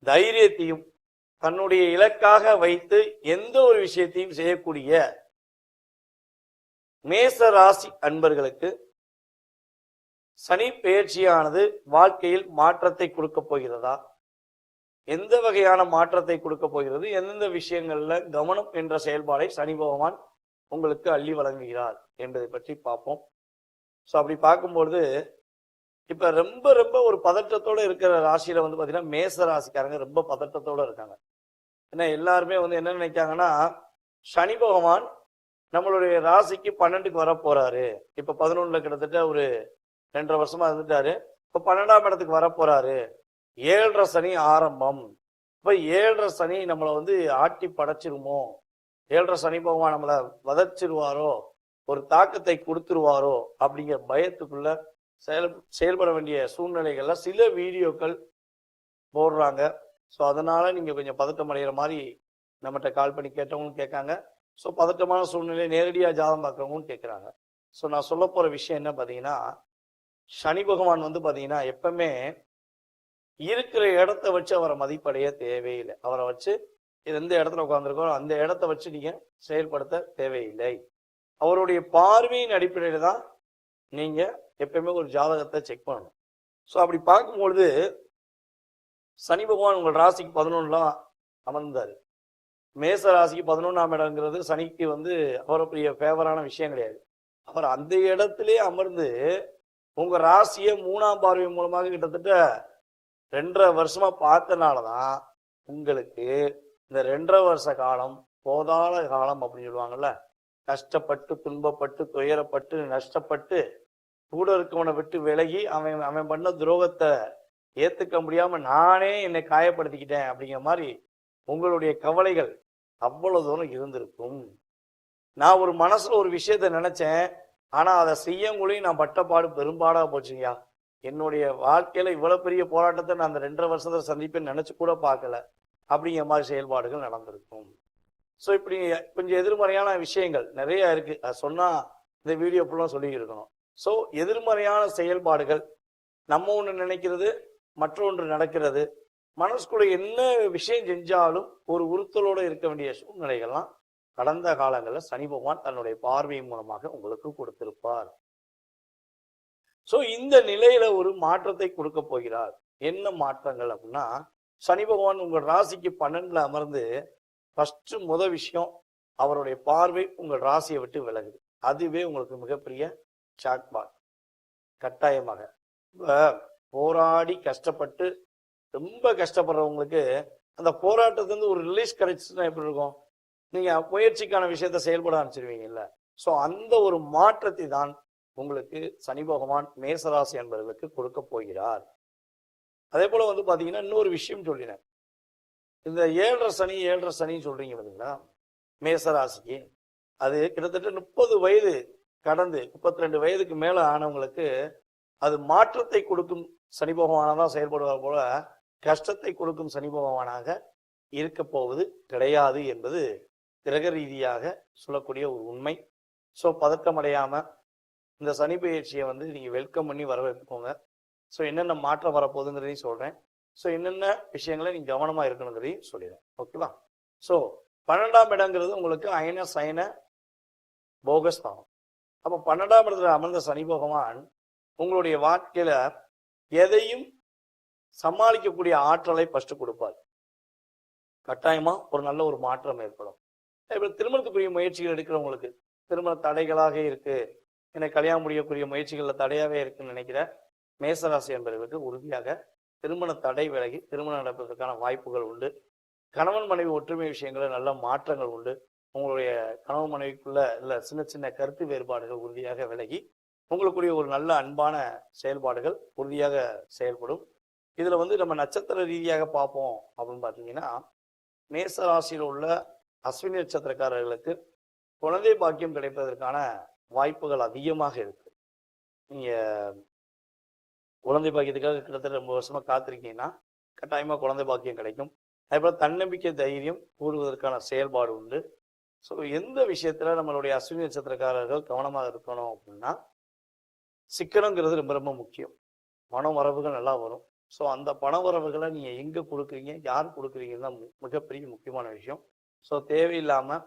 தைரியத்தையும் தன்னுடைய இலக்காக வைத்து எந்த ஒரு விஷயத்தையும் செய்யக்கூடிய மேச ராசி அன்பர்களுக்கு சனி பெயர்ச்சியானது வாழ்க்கையில் மாற்றத்தை கொடுக்க போகிறதா? எந்த வகையான மாற்றத்தை கொடுக்க போகிறது? எந்தெந்த விஷயங்கள்ல கவனம் என்ற செயல்பாடை சனி பகவான் உங்களுக்கு அள்ளி வழங்குகிறார் என்பதை பற்றி பார்ப்போம். ஸோ அப்படி பார்க்கும்பொழுது இப்ப ரொம்ப ரொம்ப ஒரு பதற்றத்தோட இருக்கிற ராசியில பாத்தீங்கன்னா மேச ராசிக்காரங்க ரொம்ப பதற்றத்தோட இருக்காங்க. ஏன்னா எல்லாருமே என்ன நினைக்காங்கன்னா, சனி பகவான் நம்மளுடைய ராசிக்கு 12க்கு வர போறாரு. இப்ப 11ல கிட்டத்தட்ட ஒரு 2.5 வருஷமா இருந்துட்டாரு. இப்ப 12ஆம் இடத்துக்கு வர போறாரு. 7.5 சனி ஆரம்பம். இப்ப 7.5 சனி நம்மளை ஆட்டி படைச்சிருமோ, 7.5 சனி பகவான் நம்மளை வதச்சிருவாரோ, ஒரு தாக்கத்தை கொடுத்துருவாரோ அப்படிங்கிற பயத்துக்குள்ள செயல்பட வேண்டிய சூழ்நிலைகள்ல சில வீடியோக்கள் போடுறாங்க. ஸோ அதனால நீங்க கொஞ்சம் பதட்டம் அடைகிற மாதிரி நம்மகிட்ட கால் பண்ணி கேட்டவங்களும் கேட்காங்க. ஸோ பதட்டமான சூழ்நிலை நேரடியாக ஜாதகம் பார்க்குறவங்களும் கேட்குறாங்க. ஸோ நான் சொல்ல போற விஷயம் என்ன பார்த்தீங்கன்னா, சனி பகவான் பார்த்தீங்கன்னா எப்பவுமே இருக்கிற இடத்த வச்சு அவரை மதிப்படைய தேவையில்லை. அவரை வச்சு எந்த இடத்துல உட்காந்துருக்கோ அந்த இடத்த வச்சு நீங்க செயல்படுத்த தேவையில்லை. அவருடைய பார்வையின் அடிப்படையில தான் நீங்க எப்பயுமே ஒரு ஜாதகத்தை செக் பண்ணணும். ஸோ அப்படி பார்க்கும்பொழுது சனி பகவான் உங்கள் ராசிக்கு 11லாம் அமர்ந்தாரு. மேச ராசிக்கு 11ஆம் இடங்கிறது சனிக்கு அவருடைய ஃபேவரான விஷயம் கிடையாது. அவர் அந்த இடத்திலே அமர்ந்து உங்க ராசியை 3ஆம் பார்வை மூலமாக கிட்டத்தட்ட 2.5 வருஷமா பார்த்தனாலதான் உங்களுக்கு இந்த 2.5 வருஷ காலம் போதாத காலம் அப்படின்னு சொல்லுவாங்கல்ல. கஷ்டப்பட்டு துன்பப்பட்டு துயரப்பட்டு நஷ்டப்பட்டு கூட இருக்கவனை விட்டு விலகி அவன் பண்ண துரோகத்தை ஏத்துக்க முடியாம நானே என்னை காயப்படுத்திக்கிட்டேன் அப்படிங்கிற மாதிரி உங்களுடைய கவலைகள் அவ்வளவு தூரம் இருந்திருக்கும். நான் ஒரு மனசுல ஒரு விஷயத்த நினைச்சேன், ஆனா அதை செய்யங்கூடயும் நான் பட்டப்பாடு பெரும்பாடா போச்சுங்கய்யா. என்னுடைய வாழ்க்கையில இவ்வளவு பெரிய போராட்டத்தை நான் அந்த 2.5 வருஷத்தை சந்திப்பேன்னு நினைச்சு கூட பார்க்கல அப்படிங்கிற மாதிரி செயல்பாடுகள் நடந்திருக்கும். ஸோ இப்படி கொஞ்சம் எதிர்மறையான விஷயங்கள் நிறைய இருக்கு. அது சொன்னா இந்த வீடியோ ஃபுல்லாக சொல்லி இருக்கணும். ஸோ எதிர்மறையான செயல்பாடுகள், நம்ம ஒன்று நினைக்கிறது மற்றொன்று நடக்கிறது, மனசுக்குள்ள என்ன விஷயம் செஞ்சாலும் ஒரு உறுத்தலோடு இருக்க வேண்டிய சூழ்நிலைகள்லாம் கடந்த காலங்களில் சனி பகவான் தன்னுடைய பார்வை மூலமாக உங்களுக்கு கொடுத்திருப்பார். ஸோ இந்த நிலையில ஒரு மாற்றத்தை கொடுக்க போகிறார். என்ன மாற்றங்கள் அப்படின்னா, சனி பகவான் உங்கள் ராசிக்கு 12ல அமர்ந்து ஃபர்ஸ்ட் முதல் விஷயம் அவருடைய பார்வை உங்கள் ராசியை விட்டு விலகுது. அதுவே உங்களுக்கு மிகப்பெரிய ஷாக்பாட். கட்டாயமாக போராடி கஷ்டப்பட்டு ரொம்ப கஷ்டப்படுறவங்களுக்கு அந்த போராட்டத்திலிருந்து ஒரு ரிலீஸ் கிடைச்சுன்னா எப்படி இருக்கும்? நீங்க முயற்சிக்கான விஷயத்த செயல்பட ஆரம்பிச்சிருவீங்கல்ல. ஸோ அந்த ஒரு மாற்றத்தை தான் உங்களுக்கு சனி பகவான் மேசராசி என்பவர்களுக்கு கொடுக்க போகிறார். அதே போல பாத்தீங்கன்னா இன்னொரு விஷயம் சொல்லினேன். இந்த 7.5 சனி சொல்றீங்க பார்த்தீங்களா மேசராசிக்கு, அது கிட்டத்தட்ட 30 வயது கடந்து 32 வயதுக்கு மேல ஆனவங்களுக்கு அது மாற்றத்தை கொடுக்கும் சனி பகவானதான் செயல்படுவார் போல கஷ்டத்தை கொடுக்கும் சனி பகவானாக இருக்க போவது கிடையாது என்பது கிரக ரீதியாக சொல்லக்கூடிய ஒரு உண்மை. ஸோ பதட்டம் அடையாம இந்த சனி பயிற்சியை வந்து நீங்க வெல்கம் பண்ணி வரவேற்கோங்க. ஸோ என்னென்ன மாற்றம் வரப்போகுதுங்கிறதையும் சொல்றேன். ஸோ என்னென்ன விஷயங்களை நீங்க கவனமா இருக்கணுங்கிறதையும் சொல்லிடுறேன். ஓகேவா? ஸோ 12ஆம் இடங்கிறது உங்களுக்கு அயன சயன போகஸ்தானம். அப்போ 12ஆம் இடத்துல அமர்ந்த சனி பகவான் உங்களுடைய வாழ்க்கையில எதையும் சமாளிக்கக்கூடிய ஆற்றலை ஃபர்ஸ்ட் கொடுப்பார். கட்டாயமா ஒரு நல்ல ஒரு மாற்றம் ஏற்படும். இப்போ திருமணத்துக்குரிய முயற்சிகள் எடுக்கிறவங்களுக்கு திருமண தடைகளாக இருக்கு, எனக்கு கல்யாணம் முடியக்கூடிய முயற்சிகள்ல தடையாவே இருக்குன்னு நினைக்கிற மேசராசி என்பவர்களுக்கு உறுதியாக திருமண தடை விலகி திருமணம் நடப்பதற்கான வாய்ப்புகள் உண்டு. கணவன் மனைவி ஒற்றுமை விஷயங்களில் நல்ல மாற்றங்கள் உண்டு. உங்களுடைய கணவன் மனைவிக்குள்ள இல்ல சின்ன சின்ன கருத்து வேறுபாடுகள் உறுதியாக விலகி உங்களுக்குரிய ஒரு நல்ல அன்பான செயல்பாடுகள் உறுதியாக செயல்படும். இதுல வந்து நம்ம நட்சத்திர ரீதியாக பார்ப்போம் அப்படின்னு பார்த்தீங்கன்னா, மேச ராசியில் உள்ள அஸ்வினி நட்சத்திரக்காரர்களுக்கு குழந்தை பாக்கியம் கிடைப்பதற்கான வாய்ப்புகள் அதிகமாக இருக்கு. நீங்க குழந்தை பாக்கியத்துக்காக கிட்டத்தட்ட 2 வருஷமா காத்திருக்கீங்கன்னா கட்டாயமா குழந்தை பாக்கியம் கிடைக்கும். அதேபோல தன்னம்பிக்கை தைரியம் கூடுவதற்கான செயல்பாடு உண்டு. ஸோ எந்த விஷயத்துல நம்மளுடைய அஸ்வினி நட்சத்திரக்காரர்கள் கவனமாக இருக்கணும் அப்படின்னா, சிக்கனங்கிறது ரொம்ப ரொம்ப முக்கியம். பண வரவுகள் நல்லா வரும். ஸோ அந்த பண வரவுகளை நீங்க எங்க கொடுக்குறீங்க, யார் கொடுக்குறீங்கன்னு தான் மிகப்பெரிய முக்கியமான விஷயம். ஸோ தேவையில்லாம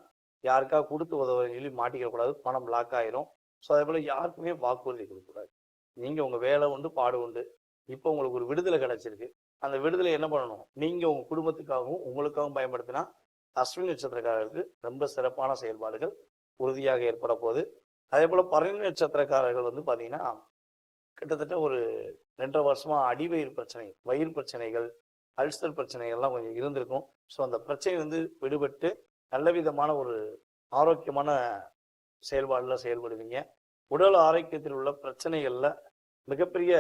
யாருக்காக கொடுத்து உதவுறேன்னு சொல்லி மாட்டிக்க கூடாது, பணம் பிளாக் ஆயிரும். ஸோ அதே போல யாருக்குமே வாக்குறுதி கொடுக்கக்கூடாது. நீங்க உங்க வேலை உண்டு பாடு உண்டு. இப்போ உங்களுக்கு ஒரு விடுதலை கிடைச்சிருக்கு. அந்த விடுதலை என்ன பண்ணணும், நீங்க உங்க குடும்பத்துக்காகவும் உங்களுக்காகவும் பயன்படுத்தினா அஸ்வினி நட்சத்திரக்காரர்களுக்கு ரொம்ப சிறப்பான செயல்பாடுகள் உறுதியாக ஏற்பட போகுது. அதே போல பரணி நட்சத்திரக்காரர்கள் வந்து பாத்தீங்கன்னா கிட்டத்தட்ட ஒரு 2.5 வருஷமா அடிவயிறு பிரச்சனை, வயிறு பிரச்சனைகள், அல்சர் பிரச்சனைகள்லாம் கொஞ்சம் இருந்திருக்கும். ஸோ அந்த பிரச்சனை வந்து விடுபட்டு நல்ல விதமான ஒரு ஆரோக்கியமான செயல்பாடுல செயல்படுவீங்க. உடல் ஆரோக்கியத்தில் உள்ள பிரச்சனைகள்ல மிகப்பெரிய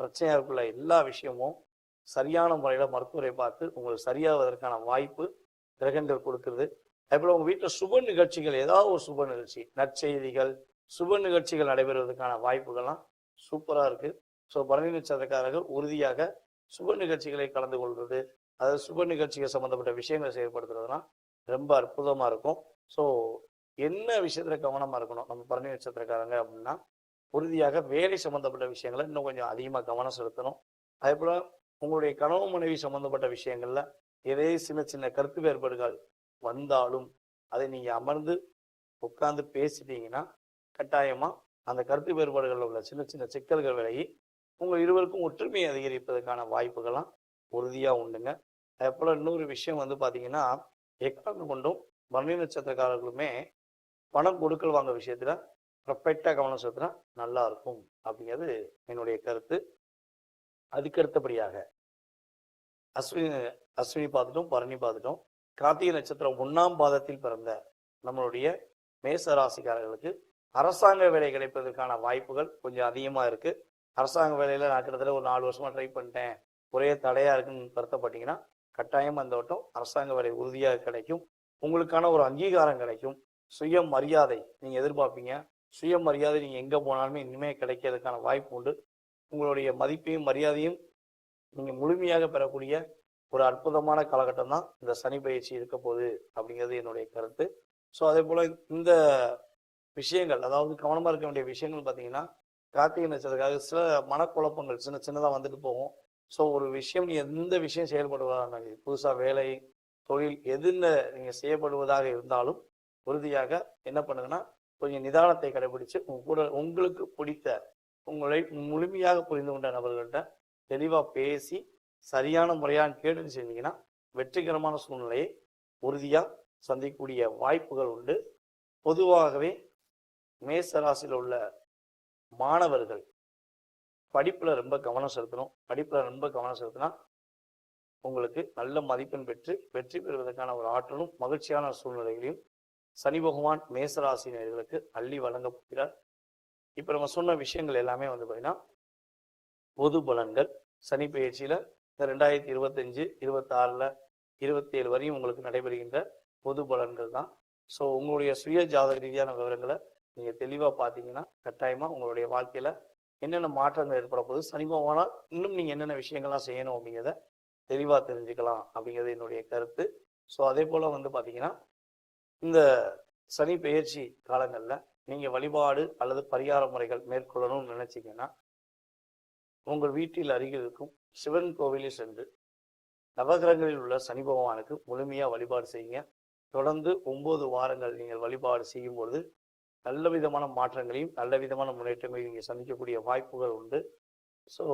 பிரச்சனையா இருக்குள்ள எல்லா விஷயமும் சரியான முறையில மருத்துவரை பார்த்து உங்களுக்கு சரியாவதற்கான வாய்ப்பு கிரகங்கள் கொடுக்குறது. அதேபோல உங்க வீட்டில் சுப நிகழ்ச்சிகள், ஏதாவது ஒரு சுப நிகழ்ச்சி, நற்செய்திகள், சுப நிகழ்ச்சிகள் நடைபெறுவதற்கான வாய்ப்புகள்லாம் சூப்பரா இருக்கு. ஸோ பரணி நட்சத்திரக்காரர்கள் உறுதியாக சுப நிகழ்ச்சிகளை கலந்து கொள்வது, அதாவது சுப நிகழ்ச்சிகள் சம்பந்தப்பட்ட விஷயங்களை செயல்படுத்துறதுலாம் ரொம்ப அற்புதமா இருக்கும். ஸோ என்ன விஷயத்துல கவனமா இருக்கணும் நம்ம பரணி நட்சத்திரக்காரங்க அப்படின்னா, உறுதியாக வேலை சம்பந்தப்பட்ட விஷயங்களை இன்னும் கொஞ்சம் அதிகமாக கவனம் செலுத்தணும். அதே போல உங்களுடைய கணவன் மனைவி சம்பந்தப்பட்ட விஷயங்கள்ல ஏதே சின்ன சின்ன கருத்து வேறுபாடுகள் வந்தாலும் அதை நீங்க அமர்ந்து உட்கார்ந்து பேசிட்டீங்கன்னா கட்டாயமா அந்த கருத்து வேறுபாடுகளில் உள்ள சின்ன சின்ன சிக்கல்கள் விலகி உங்க இருவருக்கும் ஒற்றுமையை அதிகரிப்பதற்கான வாய்ப்புகள்லாம் உறுதியா உண்டுங்க. அதே போல இன்னொரு விஷயம் வந்து பாத்தீங்கன்னா, எக்காரணம் கொண்டும் பரணி நட்சத்திரக்காரர்களுமே பணம் கொடுக்கல் வாங்க விஷயத்துல பர்ஃபெக்டா கவனம் செலுத்தினா நல்லா இருக்கும் அப்படிங்கிறது என்னுடைய கருத்து. அதுக்கு அடுத்தபடியாக அஸ்வினி பார்த்துட்டோம், பரணி பார்த்துட்டோம். கார்த்திகை நட்சத்திரம் 1ஆம் பாதத்தில் பிறந்த நம்மளுடைய மேச ராசிக்காரர்களுக்கு அரசாங்க வேலை கிடைப்பதற்கான வாய்ப்புகள் கொஞ்சம் அதிகமா இருக்கு. அரசாங்க வேலையில நான் கிட்டத்தட்ட ஒரு 4 வருஷமா ட்ரை பண்ணிட்டேன், ஒரே தடையா இருக்குன்னு வருத்தப்பட்டீங்கன்னா கட்டாயம் அந்த வட்டம் அரசாங்க வேலை உறுதியாக கிடைக்கும். உங்களுக்கான ஒரு அங்கீகாரம் கிடைக்கும். சுய மரியாதை நீங்க எதிர்பார்ப்பீங்க. சுய மரியாதை நீங்க எங்க போனாலுமே இனிமே கிடைக்கிறதுக்கான வாய்ப்பு உண்டு. உங்களுடைய மதிப்பையும் மரியாதையும் நீங்க முழுமையாக பெறக்கூடிய ஒரு அற்புதமான காலகட்டம் தான் இந்த சனி பயிற்சி இருக்க போகுது அப்படிங்கிறது என்னுடைய கருத்து. ஸோ அதே போல இந்த விஷயங்கள், அதாவது கவனமா இருக்க வேண்டிய விஷயங்கள் பார்த்தீங்கன்னா, கார்த்திகை நட்சத்திரக்காக சில மனக்குழப்பங்கள் சின்ன சின்னதாக வந்துட்டு போகும். ஸோ ஒரு விஷயம் நீ எந்த விஷயம் செயல்படுவதாக, புதுசாக வேலை தொழில் எதுன்னு நீங்க செய்யப்படுவதாக இருந்தாலும் உறுதியாக என்ன பண்ணுங்கன்னா, கொஞ்சம் நிதானத்தை கடைபிடிச்சு உங்க கூட உங்களுக்கு பிடித்த உங்களை முழுமையாக புரிந்து கொண்ட நபர்கள்ட்ட தெளிவா பேசி சரியான முறையான கேட்டு செஞ்சீங்கன்னா வெற்றிகரமான சூழ்நிலையை உறுதியா சந்திக்கக்கூடிய வாய்ப்புகள் உண்டு. பொதுவாகவே மேச ராசியில் உள்ள மாணவர்கள் படிப்புல ரொம்ப கவனம் செலுத்தணும். படிப்புல ரொம்ப கவனம் செலுத்தினா உங்களுக்கு நல்ல மதிப்பெண் பெற்று வெற்றி பெறுவதற்கான ஒரு ஆற்றலும் மகிழ்ச்சியான சூழ்நிலைகளையும் சனி பகவான் மேசராசினியர்களுக்கு அள்ளி வழங்க போகிறார். இப்ப நம்ம சொன்ன விஷயங்கள் எல்லாமே வந்து பாத்தீங்கன்னா பொது பலன்கள். சனி பயிற்சியில இந்த 2025, 26, 27 வரையும் உங்களுக்கு நடைபெறுகின்ற பொது பலன்கள் தான். ஸோ உங்களுடைய சுய ஜாதக ரீதியான விவரங்களை நீங்க தெளிவா பார்த்தீங்கன்னா கட்டாயமா உங்களுடைய வாழ்க்கையில என்னென்ன மாற்றங்கள் ஏற்பட போகுது, சனி பகவானால் இன்னும் நீங்கள் என்னென்ன விஷயங்கள்லாம் செய்யணும் அப்படிங்கிறத தெளிவாக தெரிஞ்சுக்கலாம் அப்படிங்கிறது என்னுடைய கருத்து. ஸோ அதே போல் வந்து பார்த்தீங்கன்னா இந்த சனி பெயர்ச்சி காலங்களில் நீங்கள் வழிபாடு அல்லது பரிகார முறைகள் மேற்கொள்ளணும்னு நினச்சிங்கன்னா உங்கள் வீட்டில் அருகில் இருக்கும் சிவன் கோவிலில் சென்று நவகிரகங்களில் உள்ள சனி பகவானுக்கு முழுமையாக வழிபாடு செய்யுங்க. தொடர்ந்து 9 வாரங்கள் நீங்கள் வழிபாடு செய்யும் பொழுது நல்ல விதமான மாற்றங்களையும் நல்ல விதமான முன்னேற்றங்களையும் நீங்கள் சந்திக்கக்கூடிய வாய்ப்புகள் உண்டு. ஸோ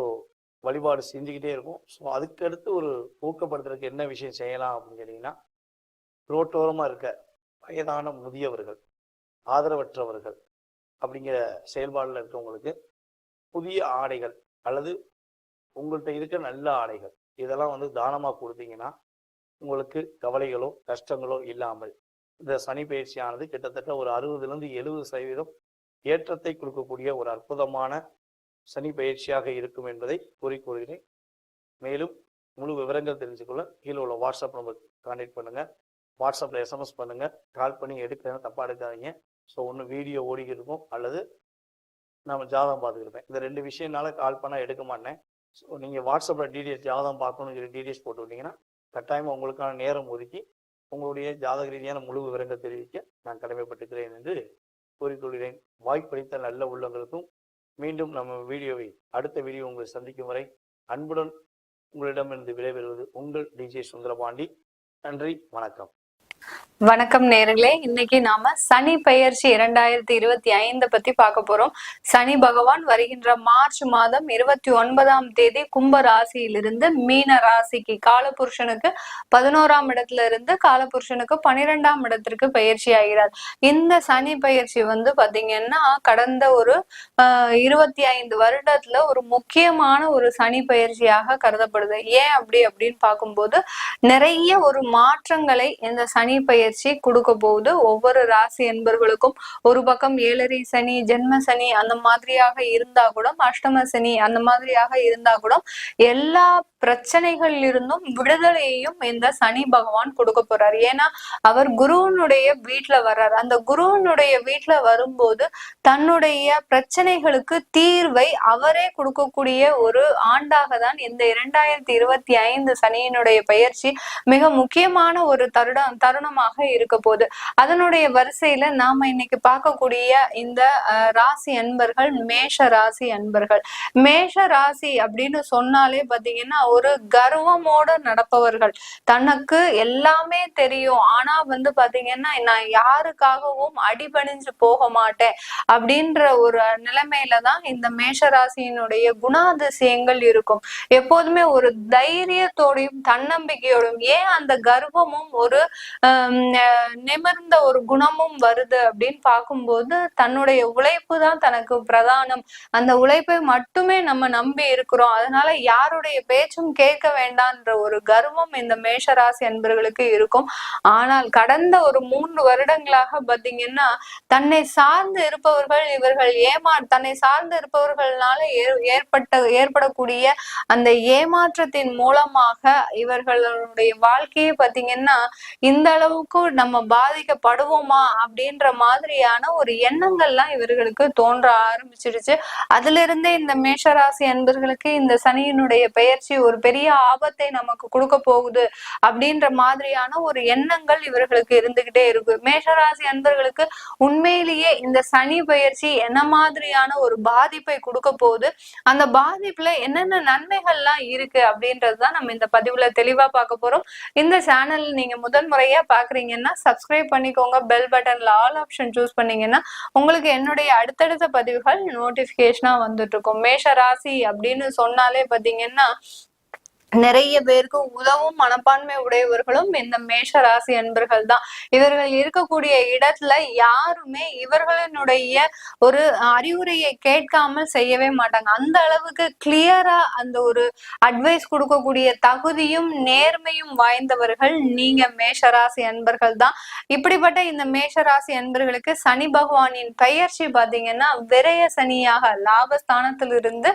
வழிபாடு செஞ்சுக்கிட்டே இருக்கும். ஸோ அதுக்கடுத்து ஒரு ஊக்கப்படுத்துறதுக்கு என்ன விஷயம் செய்யலாம் அப்படின்னு கேட்டிங்கன்னா, ரோட்டோரமாக இருக்க வயதான முதியவர்கள், ஆதரவற்றவர்கள் அப்படிங்கிற செயல்பாடில் இருக்கவங்களுக்கு புதிய ஆடைகள் அல்லது உங்கள்கிட்ட இருக்க நல்ல ஆடைகள் இதெல்லாம் வந்து தானமாக கொடுத்தீங்கன்னா உங்களுக்கு கவலைகளோ கஷ்டங்களோ இல்லாமல் இந்த சனி பயிற்சியானது கிட்டத்தட்ட ஒரு 60லேருந்து 70% ஏற்றத்தை கொடுக்கக்கூடிய ஒரு அற்புதமான சனி பயிற்சியாக இருக்கும் என்பதை கூறிக்கொள்கிறேன். மேலும் முழு விவரங்கள் தெரிஞ்சுக்கொள்ள கீழே உள்ள வாட்ஸ்அப் நம்பர் கான்டாக்ட் பண்ணுங்கள். வாட்ஸ்அப்பில் எஸ்எம்எஸ் பண்ணுங்கள். கால் பண்ணி எடுக்கிறேன்னு தப்பாக எடுக்காதீங்க. ஸோ ஒன்று வீடியோ ஓடிக்கிட்டு இருக்கும் அல்லது நம்ம ஜாதகம் பார்த்துக்கிருப்பேன். இந்த 2 விஷயம்னால கால் பண்ணால் எடுக்க மாட்டேன். ஸோ நீங்கள் வாட்ஸ்அப்பில் டீட்டெயில்ஸ் ஜாதகம் பார்க்கணும்னு சொல்லி டீட்டெயில்ஸ் போட்டு விட்டீங்கன்னா கட்டாயமாக உங்களுக்கான நேரம் ஒதுக்கி உங்களுடைய ஜாதக ரீதியான முழு விவரங்கள் தெரிவிக்க நான் கடமைப்பட்டுக்கிறேன் என்று கூறிக்கொள்கிறேன். வாய்ப்பளித்த நல்ல உள்ளங்களுக்கும் மீண்டும் நம்ம வீடியோவை அடுத்த வீடியோ உங்களை சந்திக்கும் வரை அன்புடன் உங்களிடமிருந்து விடைபெறுவது உங்கள் டிஜே சுந்தரபாண்டி. நன்றி, வணக்கம். வணக்கம் நேயர்களே, இன்னைக்கு நாம சனி பெயர்ச்சி 2025 பத்தி பார்க்க போறோம். சனி பகவான் வருகின்ற மார்ச் மாதம் 29ஆம் தேதி கும்ப ராசியிலிருந்து மீன ராசிக்கு காலபுருஷனுக்கு 11ஆம் இடத்துல இருந்து காலபுருஷனுக்கு 12ஆம் இடத்திற்கு பயிற்சி ஆகிறார். இந்த சனி பயிற்சி வந்து பாத்தீங்கன்னா கடந்த ஒரு 25 வருடத்துல ஒரு முக்கியமான ஒரு சனி பயிற்சியாக கருதப்படுது. ஏன் அப்படின்னு பார்க்கும்போது நிறைய ஒரு மாற்றங்களை இந்த சனி பயிற்சி கொடுக்க போகுது. ஒவ்வொரு ராசி என்பர்களுக்கும் ஒரு பக்கம் 7.5 சனி, ஜென்ம சனி அந்த மாதிரியாக இருந்தா கூட, அஷ்டம சனி அந்த மாதிரியாக இருந்தா கூட எல்லா பிரச்சனைகளில் இருந்தும் விடுதலையையும் இந்த சனி பகவான் கொடுக்க போறார். ஏன்னா அவர் குருவனுடைய வீட்டுல வர்றார். அந்த குருவனுடைய வீட்டுல வரும்போது தன்னுடைய பிரச்சனைகளுக்கு தீர்வை அவரே கொடுக்கக்கூடிய ஒரு ஆண்டாக தான் இந்த 2025 சனியினுடைய பயிற்சி மிக முக்கியமான ஒரு தருணமாக இருக்க போகுது. அதனுடைய வரிசையில நாம இன்னைக்கு பார்க்கக்கூடிய இந்த ராசி அன்பர்கள் மேஷ ராசி அன்பர்கள். மேஷ ராசி அப்படின்னு சொன்னாலே பாத்தீங்கன்னா ஒரு கர்வமோட நடப்பவர்கள். தனக்கு எல்லாமே தெரியும், ஆனா வந்து பாத்தீங்கன்னா நான் யாருக்காகவும் அடிபணிஞ்சு போக மாட்டேன் அப்படின்ற ஒரு நிலைமையில தான் இந்த மேஷ ராசியினுடைய குணாதிசயங்கள் இருக்கும். எப்போதுமே ஒரு தைரியத்தோடையும் தன்னம்பிக்கையோடும், ஏன் அந்த கர்வமும் ஒரு நிமிர்ந்த ஒரு குணமும் வருது அப்படின்னு பார்க்கும்போது தன்னுடைய உழைப்பு தான் தனக்கு பிரதானம். அந்த உழைப்பை மட்டுமே நம்ம நம்பி இருக்கிறோம். அதனால யாருடைய பேச்சும் கேட்க வேண்டாம்ன்ற ஒரு கர்வம் இந்த மேஷராசி அன்பர்களுக்கு இருக்கும். ஆனால் கடந்த ஒரு 3 வருடங்களாக பாத்தீங்கன்னா தன்னை சார்ந்து இருப்பவர்கள் இவர்கள் தன்னை சார்ந்து இருப்பவர்களால ஏற்படக்கூடிய அந்த ஏமாற்றத்தின் மூலமாக இவர்களுடைய வாழ்க்கையை பாத்தீங்கன்னா இந்த அளவுக்கு நம்ம பாதிக்கப்படுவோமா அப்படின்ற மாதிரியான ஒரு எண்ணங்கள்லாம் இவர்களுக்கு தோன்ற ஆரம்பிச்சிருச்சு. அதுல இருந்தே இந்த மேஷராசி அன்பர்களுக்கு இந்த சனியினுடைய பெயர்ச்சி ஒரு பெரிய ஆபத்தை நமக்கு கொடுக்க போகுது அப்படின்ற மாதிரியான ஒரு எண்ணங்கள் இவர்களுக்கு இருந்துகிட்டே இருக்கு. மேஷராசி அன்பர்களுக்கு உண்மையிலேயே இந்த சனி பெயர்ச்சி என்ன மாதிரியான ஒரு பாதிப்பை கொடுக்க போகுது, அந்த பாதிப்புல என்னென்ன நன்மைகள்லாம் இருக்கு அப்படின்றதுதான் நம்ம இந்த பதிவுல தெளிவா பார்க்க போறோம். இந்த சேனல் நீங்க முதல் முறையா பாக்குறீங்கன்னா சப்ஸ்கிரைப் பண்ணிக்கோங்க. பெல் பட்டன்ல ஆல் ஆப்ஷன் சூஸ் பண்ணீங்கன்னா உங்களுக்கு என்னுடைய அடுத்தடுத்த பதிவுகள் நோட்டிபிகேஷனா வந்துட்டு இருக்கும். மேஷ ராசி அப்படின்னு சொன்னாலே பாத்தீங்கன்னா நிறைய பேருக்கு உதவும் மனப்பான்மை உடையவர்களும் இந்த மேஷ ராசி அன்பர்கள் தான். இவர்கள் இருக்கக்கூடிய இடத்துல யாருமே இவர்களினுடைய ஒரு அறிவுரையை கேட்காமல் செய்யவே மாட்டாங்க. அந்த அளவுக்கு கிளியரா அந்த ஒரு அட்வைஸ் கொடுக்கக்கூடிய தகுதியும் நேர்மையும் வாய்ந்தவர்கள் நீங்க மேஷராசி அன்பர்கள் தான். இப்படிப்பட்ட இந்த மேஷராசி அன்பர்களுக்கு சனி பகவானின் பெயர்ச்சி பாத்தீங்கன்னா விரய சனியாக, லாபஸ்தானத்திலிருந்து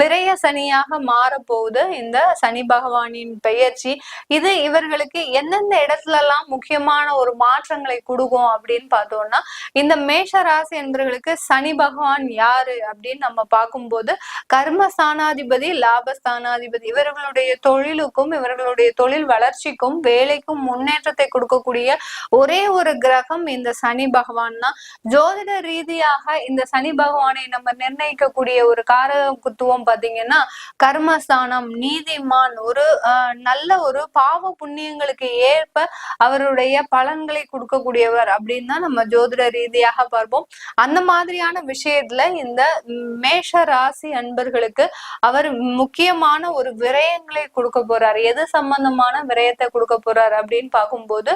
விரய சனியாக மாறப்போகுது இந்த சனி பகவானின் பெயர்ச்சி இது இவர்களுக்கு எந்தெந்த இடத்துல எல்லாம் முக்கியமான ஒரு மாற்றங்களை கொடுக்கும் அப்படின்னு பார்த்தோம்னா, இந்த மேஷ ராசி என்பவர்களுக்கு சனி பகவான் யாரு அப்படின்னு நம்ம பார்க்கும்போது கர்மஸ்தானாதிபதி, லாபஸ்தானாதிபதி. இவர்களுடைய தொழிலுக்கும் இவர்களுடைய தொழில் வளர்ச்சிக்கும் வேலைக்கும் முன்னேற்றத்தை கொடுக்கக்கூடிய ஒரே ஒரு கிரகம் இந்த சனி பகவான் தான். ஜோதிட ரீதியாக இந்த சனி பகவானை நம்ம நிர்ணயிக்கக்கூடிய ஒரு காரகத்துவம் பாத்தீங்கன்னா கர்மஸ்தானம், நீதிமான், ஒரு நல்ல ஒரு பாவ புண்ணியங்களுக்கு ஏற்ப அவருடைய பலன்களை கொடுக்கக்கூடியவர் அப்படின்னு தான் நம்ம ஜோதிட ரீதியாக பார்ப்போம். அந்த மாதிரியான விஷயத்துல இந்த மேஷ ராசி அன்பர்களுக்கு அவர் முக்கியமான ஒரு விரயங்களை கொடுக்க போறாரு. எது சம்பந்தமான விரயத்தை கொடுக்க போறாரு அப்படின்னு பார்க்கும்போது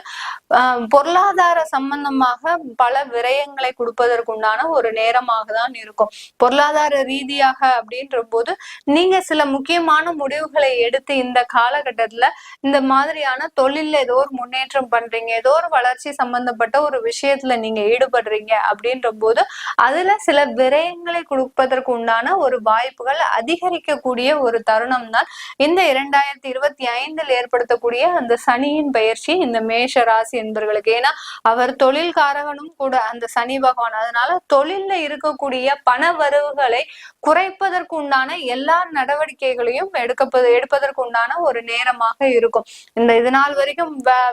பொருளாதார சம்பந்தமாக பல விரயங்களை கொடுப்பதற்குண்டான ஒரு நேரமாக தான் இருக்கும். பொருளாதார ரீதியாக அப்படின்ற போது நீங்க சில முக்கியமான முடிவுகளை எடுத்து இந்த காலகட்டத்துல இந்த மாதிரியான தொழில்ல ஏதோ ஒரு முன்னேற்றம் பண்றீங்க, ஏதோ ஒரு வளர்ச்சி சம்பந்தப்பட்ட ஒரு விஷயத்துல நீங்க ஈடுபடுறீங்க அப்படின்ற போது அதுல சில விரயங்களை கொடுப்பதற்கு உண்டான ஒரு வாய்ப்புகள் அதிகரிக்கக்கூடிய ஒரு தருணம் தான் இந்த 2025 ஏற்படுத்தக்கூடிய அந்த சனியின் பெயர்ச்சி இந்த மேஷ ராசி என்பவர்களுக்கு. ஏன்னா அவர் தொழில் காரகனும் கூட அந்த சனி பகவான். அதனால தொழில்ல இருக்கக்கூடிய பண வரவுகளை குறைப்பதற்கு உண்டான எல்லா நடவடிக்கைகளையும் எடுப்பதற்கு உண்டான ஒரு நேரமாக இருக்கும். இது நாள் வரைக்கும்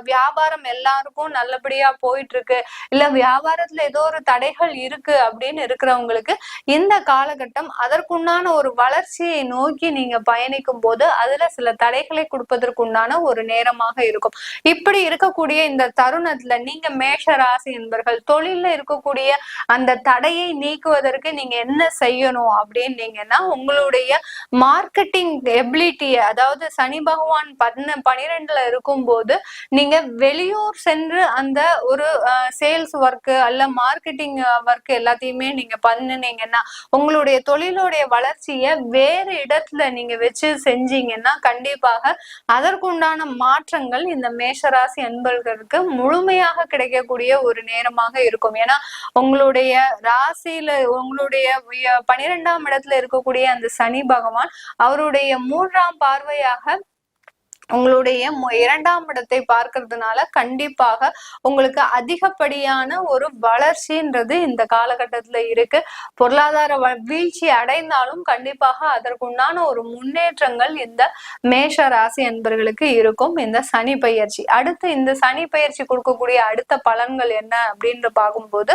வியாபாரம் எல்லாருக்கும் நல்லபடியா போயிட்டு இருக்கு, இல்ல வியாபாரத்துல ஏதோ ஒரு தடைகள் இருக்கு அப்படின்னு இருக்கிறவங்களுக்கு இந்த காலகட்டம் அதற்குண்டான ஒரு வளர்ச்சியை நோக்கி நீங்க பயணிக்கும் போது அதுல சில தடைகளை கொடுப்பதற்குண்டான ஒரு நேரமாக இருக்கும். இப்படி இருக்கக்கூடிய இந்த தருணத்துல நீங்க மேஷ ராசி என்பவர்கள் தொழில்ல இருக்கக்கூடிய அந்த தடையை நீக்குவதற்கு நீங்க என்ன செய்யணும் அப்படின்னீங்கன்னா, உங்களுடைய மார்க்கெட்டிங் எபிலிட்டியை, அதாவது சனி பகவான் 12ல இருக்கும் போது நீங்க வெளியூர் சென்று அந்த ஒரு சேல்ஸ் ஒர்க் அல்ல மார்க்கெட்டிங் ஒர்க் எல்லாத்தையுமே நீங்க பண்ணினீங்கன்னா உங்களுடைய தொழிலுடைய வளர்ச்சியை வேறு இடத்துல நீங்க வச்சு செஞ்சீங்கன்னா கண்டிப்பாக அதற்குண்டான மாற்றங்கள் இந்த மேஷராசி அன்பர்களுக்கு முழுமையாக கிடைக்கக்கூடிய ஒரு நேரமாக இருக்கும். ஏன்னா உங்களுடைய ராசியில உங்களுடைய 12ஆம் இடத்துல இருக்கக்கூடிய அந்த சனி பகவான் அவருடைய 3ஆம் பார்வையாக உங்களுடைய 2ஆம் இடத்தை பார்க்கறதுனால கண்டிப்பாக உங்களுக்கு அதிகப்படியான ஒரு வளர்ச்சின்றது இந்த காலகட்டத்துல இருக்கு. பொருளாதார வீழ்ச்சி அடைந்தாலும் கண்டிப்பாக அதற்குண்டான ஒரு முன்னேற்றங்கள் இந்த மேஷ ராசி என்பவர்களுக்கு இருக்கும் இந்த சனி பயிற்சி. அடுத்து இந்த சனி பயிற்சி கொடுக்கக்கூடிய அடுத்த பலன்கள் என்ன அப்படின்னு பார்க்கும்போது,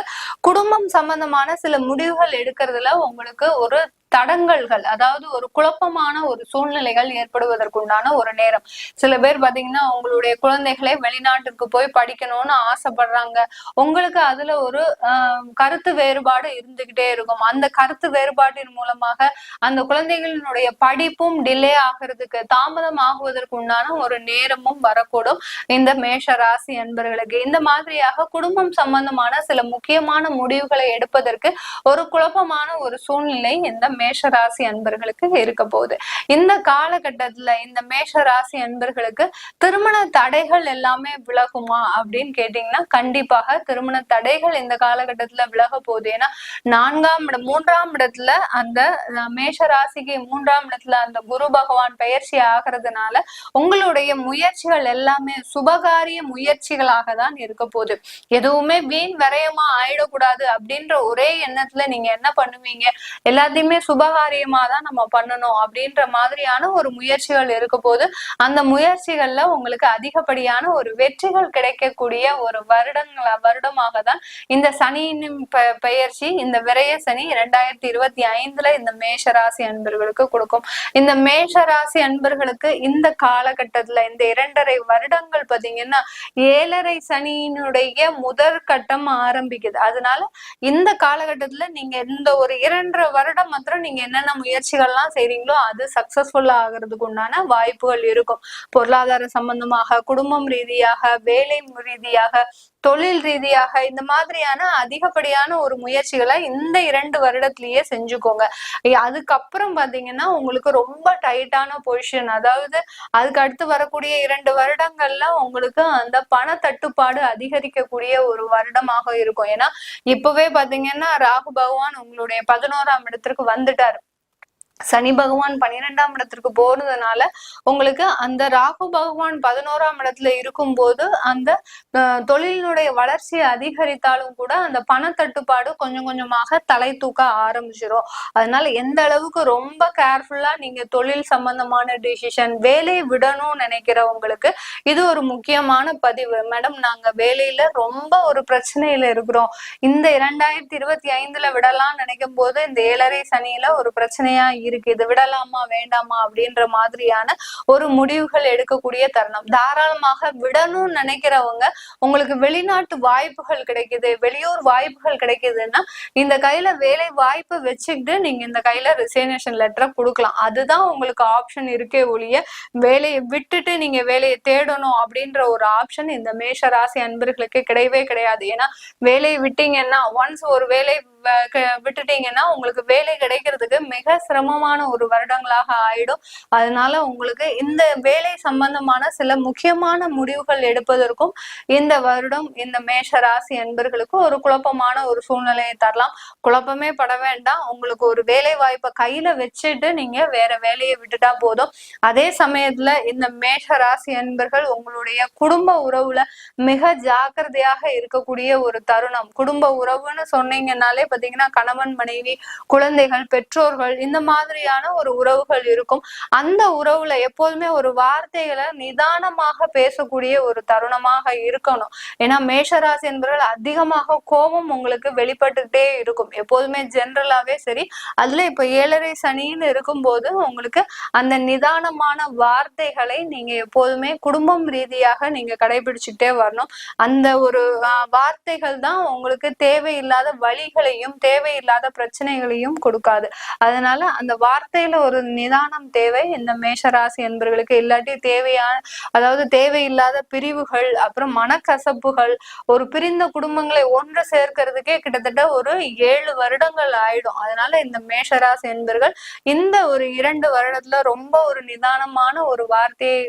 குடும்பம் சம்பந்தமான சில முடிவுகள் எடுக்கிறதுல உங்களுக்கு ஒரு தடங்கல்கள், அதாவது ஒரு குழப்பமான ஒரு சூழ்நிலைகள் ஏற்படுவதற்குண்டான ஒரு நேரம். சில பேர் பாத்தீங்கன்னா உங்களுடைய குழந்தைகளை வெளிநாட்டுக்கு போய் படிக்கணும்னு ஆசைப்படுறாங்க. உங்களுக்கு அதுல ஒரு கருத்து வேறுபாடு இருந்துகிட்டே இருக்கும். அந்த கருத்து வேறுபாட்டின் மூலமாக அந்த குழந்தைகளினுடைய படிப்பும் டிலே ஆகிறதுக்கு, தாமதம் ஆகுவதற்கு உண்டான ஒரு நேரமும் வரக்கூடும் இந்த மேஷ ராசி அன்பர்களுக்கு. இந்த மாதிரியாக குடும்பம் சம்பந்தமான சில முக்கியமான முடிவுகளை எடுப்பதற்கு ஒரு குழப்பமான ஒரு சூழ்நிலை இந்த மேஷ ராசி அன்பர்களுக்கு இருக்க போகுது. இந்த காலகட்டத்துல இந்த மேஷ ராசி அன்பர்களுக்கு திருமண தடைகள் எல்லாமே விலகுமா அப்படின்னு கேட்டீங்கன்னா கண்டிப்பாக திருமண தடைகள் இந்த காலகட்டத்துல விலக போகுது. ஏன்னா 3ஆம் இடத்துல அந்த மேஷ ராசிக்கு 3ஆம் இடத்துல அந்த குரு பகவான் பயிற்சி ஆகிறதுனால உங்களுடைய முயற்சிகள் எல்லாமே சுபகாரிய முயற்சிகளாக தான் இருக்க போகுது. எதுவுமே வீண் விரயமா ஆயிடக்கூடாது அப்படின்ற ஒரே எண்ணத்துல நீங்க என்ன பண்ணுவீங்க, எல்லாத்தையுமே சுபகாரியமா தான் நம்ம பண்ணணும் அப்படின்ற மாதிரியான ஒரு முயற்சிகள் இருக்க போது அந்த முயற்சிகள்ல உங்களுக்கு அதிகப்படியான ஒரு வெற்றிகள் கிடைக்கக்கூடிய ஒரு வருடமாக தான் இந்த சனியின் பெயர்ச்சி, இந்த விரய சனி 2025 இந்த மேஷ ராசி அன்பர்களுக்கு கொடுக்கும். இந்த மேஷ ராசி அன்பர்களுக்கு இந்த காலகட்டத்துல இந்த 2.5 வருடங்கள் பாத்தீங்கன்னா 7.5 சனியினுடைய முதற் கட்டம் ஆரம்பிக்குது. அதனால இந்த காலகட்டத்துல நீங்க இந்த ஒரு 2.5 வருடம் மாத்திரம் நீங்க என்னென்ன முயற்சிகள்லாம் செய்றீங்களோ அது சக்சஸ்ஃபுல்லா ஆகிறதுக்கு உண்டான வாய்ப்புகள் இருக்கும். பொருளாதார சம்பந்தமாக, குடும்பம் ரீதியாக, வேலை ரீதியாக, தொழில் ரீதியாக இந்த மாதிரியான அதிகப்படியான ஒரு முயற்சிகளை இந்த 2 வருடத்திலேயே செஞ்சுக்கோங்க. அதுக்கப்புறம் பாத்தீங்கன்னா உங்களுக்கு ரொம்ப டைட்டான பொசிஷன், அதாவது அதுக்கு அடுத்து வரக்கூடிய 2 வருடங்கள்ல உங்களுக்கு அந்த பண தட்டுப்பாடு அதிகரிக்கக்கூடிய ஒரு வருடமாக இருக்கும். ஏன்னா இப்பவே பாத்தீங்கன்னா ராகு பகவான் உங்களுடைய 11ஆம் இடத்திற்கு வந்துட்டாரு. சனி பகவான் 12ஆம் இடத்திற்கு போறதுனால உங்களுக்கு அந்த ராகு பகவான் 11ஆம் இடத்துல இருக்கும்போது அந்த தொழிலினுடைய வளர்ச்சியை அதிகரித்தாலும் கூட அந்த பணத்தட்டுப்பாடு கொஞ்சம் கொஞ்சமாக தலை தூக்க ஆரம்பிச்சிடும். அதனால எந்த அளவுக்கு ரொம்ப கேர்ஃபுல்லா நீங்க தொழில் சம்பந்தமான டிசிஷன், வேலையை விடணும்னு நினைக்கிறவங்களுக்கு இது ஒரு முக்கியமான பதிவு. மேடம், நாங்க வேலையில ரொம்ப ஒரு பிரச்சனையில இருக்கிறோம், இந்த 2025ல விடலாம்னு நினைக்கும் போது இந்த 7.5 சனியில ஒரு பிரச்சனையா இருக்கு, இது விடலாமா வேண்டாமா அப்படின்ற மாதிரியான ஒரு முடிவுகள் எடுக்கக்கூடிய தருணம். தாராளமாக விடணும்னு நினைக்கிறவங்க, உங்களுக்கு வெளிநாட்டு வாய்ப்புகள் கிடைக்குது, வெளியூர் வாய்ப்புகள் கிடைக்குதுன்னா இந்த கையில வேலை வாய்ப்பு வச்சுக்கிட்டு நீங்க இந்த கையில ரிசைனேஷன் லெட்டரை கொடுக்கலாம். அதுதான் உங்களுக்கு ஆப்ஷன் இருக்கே ஒழிய வேலையை விட்டுட்டு நீங்க வேலையை தேடணும் அப்படின்ற ஒரு ஆப்ஷன் இந்த மேஷ ராசி அன்பர்களுக்கு கிடையவே கிடையாது. ஏன்னா வேலையை விட்டீங்கன்னா, ஒன்ஸ் ஒரு வேலை விட்டுட்டீங்கன்னா உங்களுக்கு வேலை கிடைக்கிறதுக்கு மிக சிரமமான ஒரு வருடங்களாக ஆயிடும். அதனால உங்களுக்கு இந்த வேலை சம்பந்தமான சில முக்கியமான முடிவுகள் எடுப்பதற்கும் இந்த வருடம் இந்த மேஷ ராசி அன்பர்களுக்கு ஒரு குழப்பமான ஒரு சூழ்நிலையை தரலாம். குழப்பமே பட வேண்டாம். உங்களுக்கு ஒரு வேலை வாய்ப்பை கையில வச்சுட்டு நீங்க வேற வேலையை விட்டுட்டா போதும். அதே சமயத்துல இந்த மேஷ ராசி அன்பர்கள் உங்களுடைய குடும்ப உறவுல மிக ஜாக்கிரதையாக இருக்கக்கூடிய ஒரு தருணம். குடும்ப உறவுன்னு சொன்னீங்கன்னாலே பாத்தீங்கன்னா கணவன் மனைவி, குழந்தைகள், பெற்றோர்கள், இந்த மாதிரியான ஒரு உறவுகள் இருக்கும். அந்த உறவுல எப்போதுமே ஒரு வார்த்தைகளை நிதானமாக பேசக்கூடிய ஒரு தருணமாக இருக்கணும். ஏன்னா மேஷராசி என்பவர்கள் அதிகமாக கோபம் உங்களுக்கு வெளிப்பட்டுட்டே இருக்கும் எப்போதுமே, ஜென்ரலாவே சரி. அதுல இப்ப 7.5 சனின்னு இருக்கும்போது உங்களுக்கு அந்த நிதானமான வார்த்தைகளை நீங்க எப்போதுமே குடும்பம் ரீதியாக நீங்க கடைபிடிச்சுட்டே வரணும். அந்த ஒரு வார்த்தைகள் தான் உங்களுக்கு தேவையில்லாத வழிகளையும் தேவையில்லாத பிரச்சனைகளையும் கொடுக்காது. அதனால அந்த வார்த்தையில ஒரு நிதானம் தேவை இந்த மேஷராசி என்பவர்களுக்கு. இல்லாட்டி தேவையில்லாத பிரிவுகள், அப்புறம் மனக்கசப்புகள், ஒரு பிரிந்த குடும்பங்களை ஒன்று சேர்க்கிறதுக்கே கிட்டத்தட்ட ஒரு 7 வருடங்கள் ஆயிடும். அதனால இந்த மேஷராசி என்பவர்கள் இந்த ஒரு 2 வருடத்துல ரொம்ப ஒரு நிதானமான ஒரு வார்த்தையை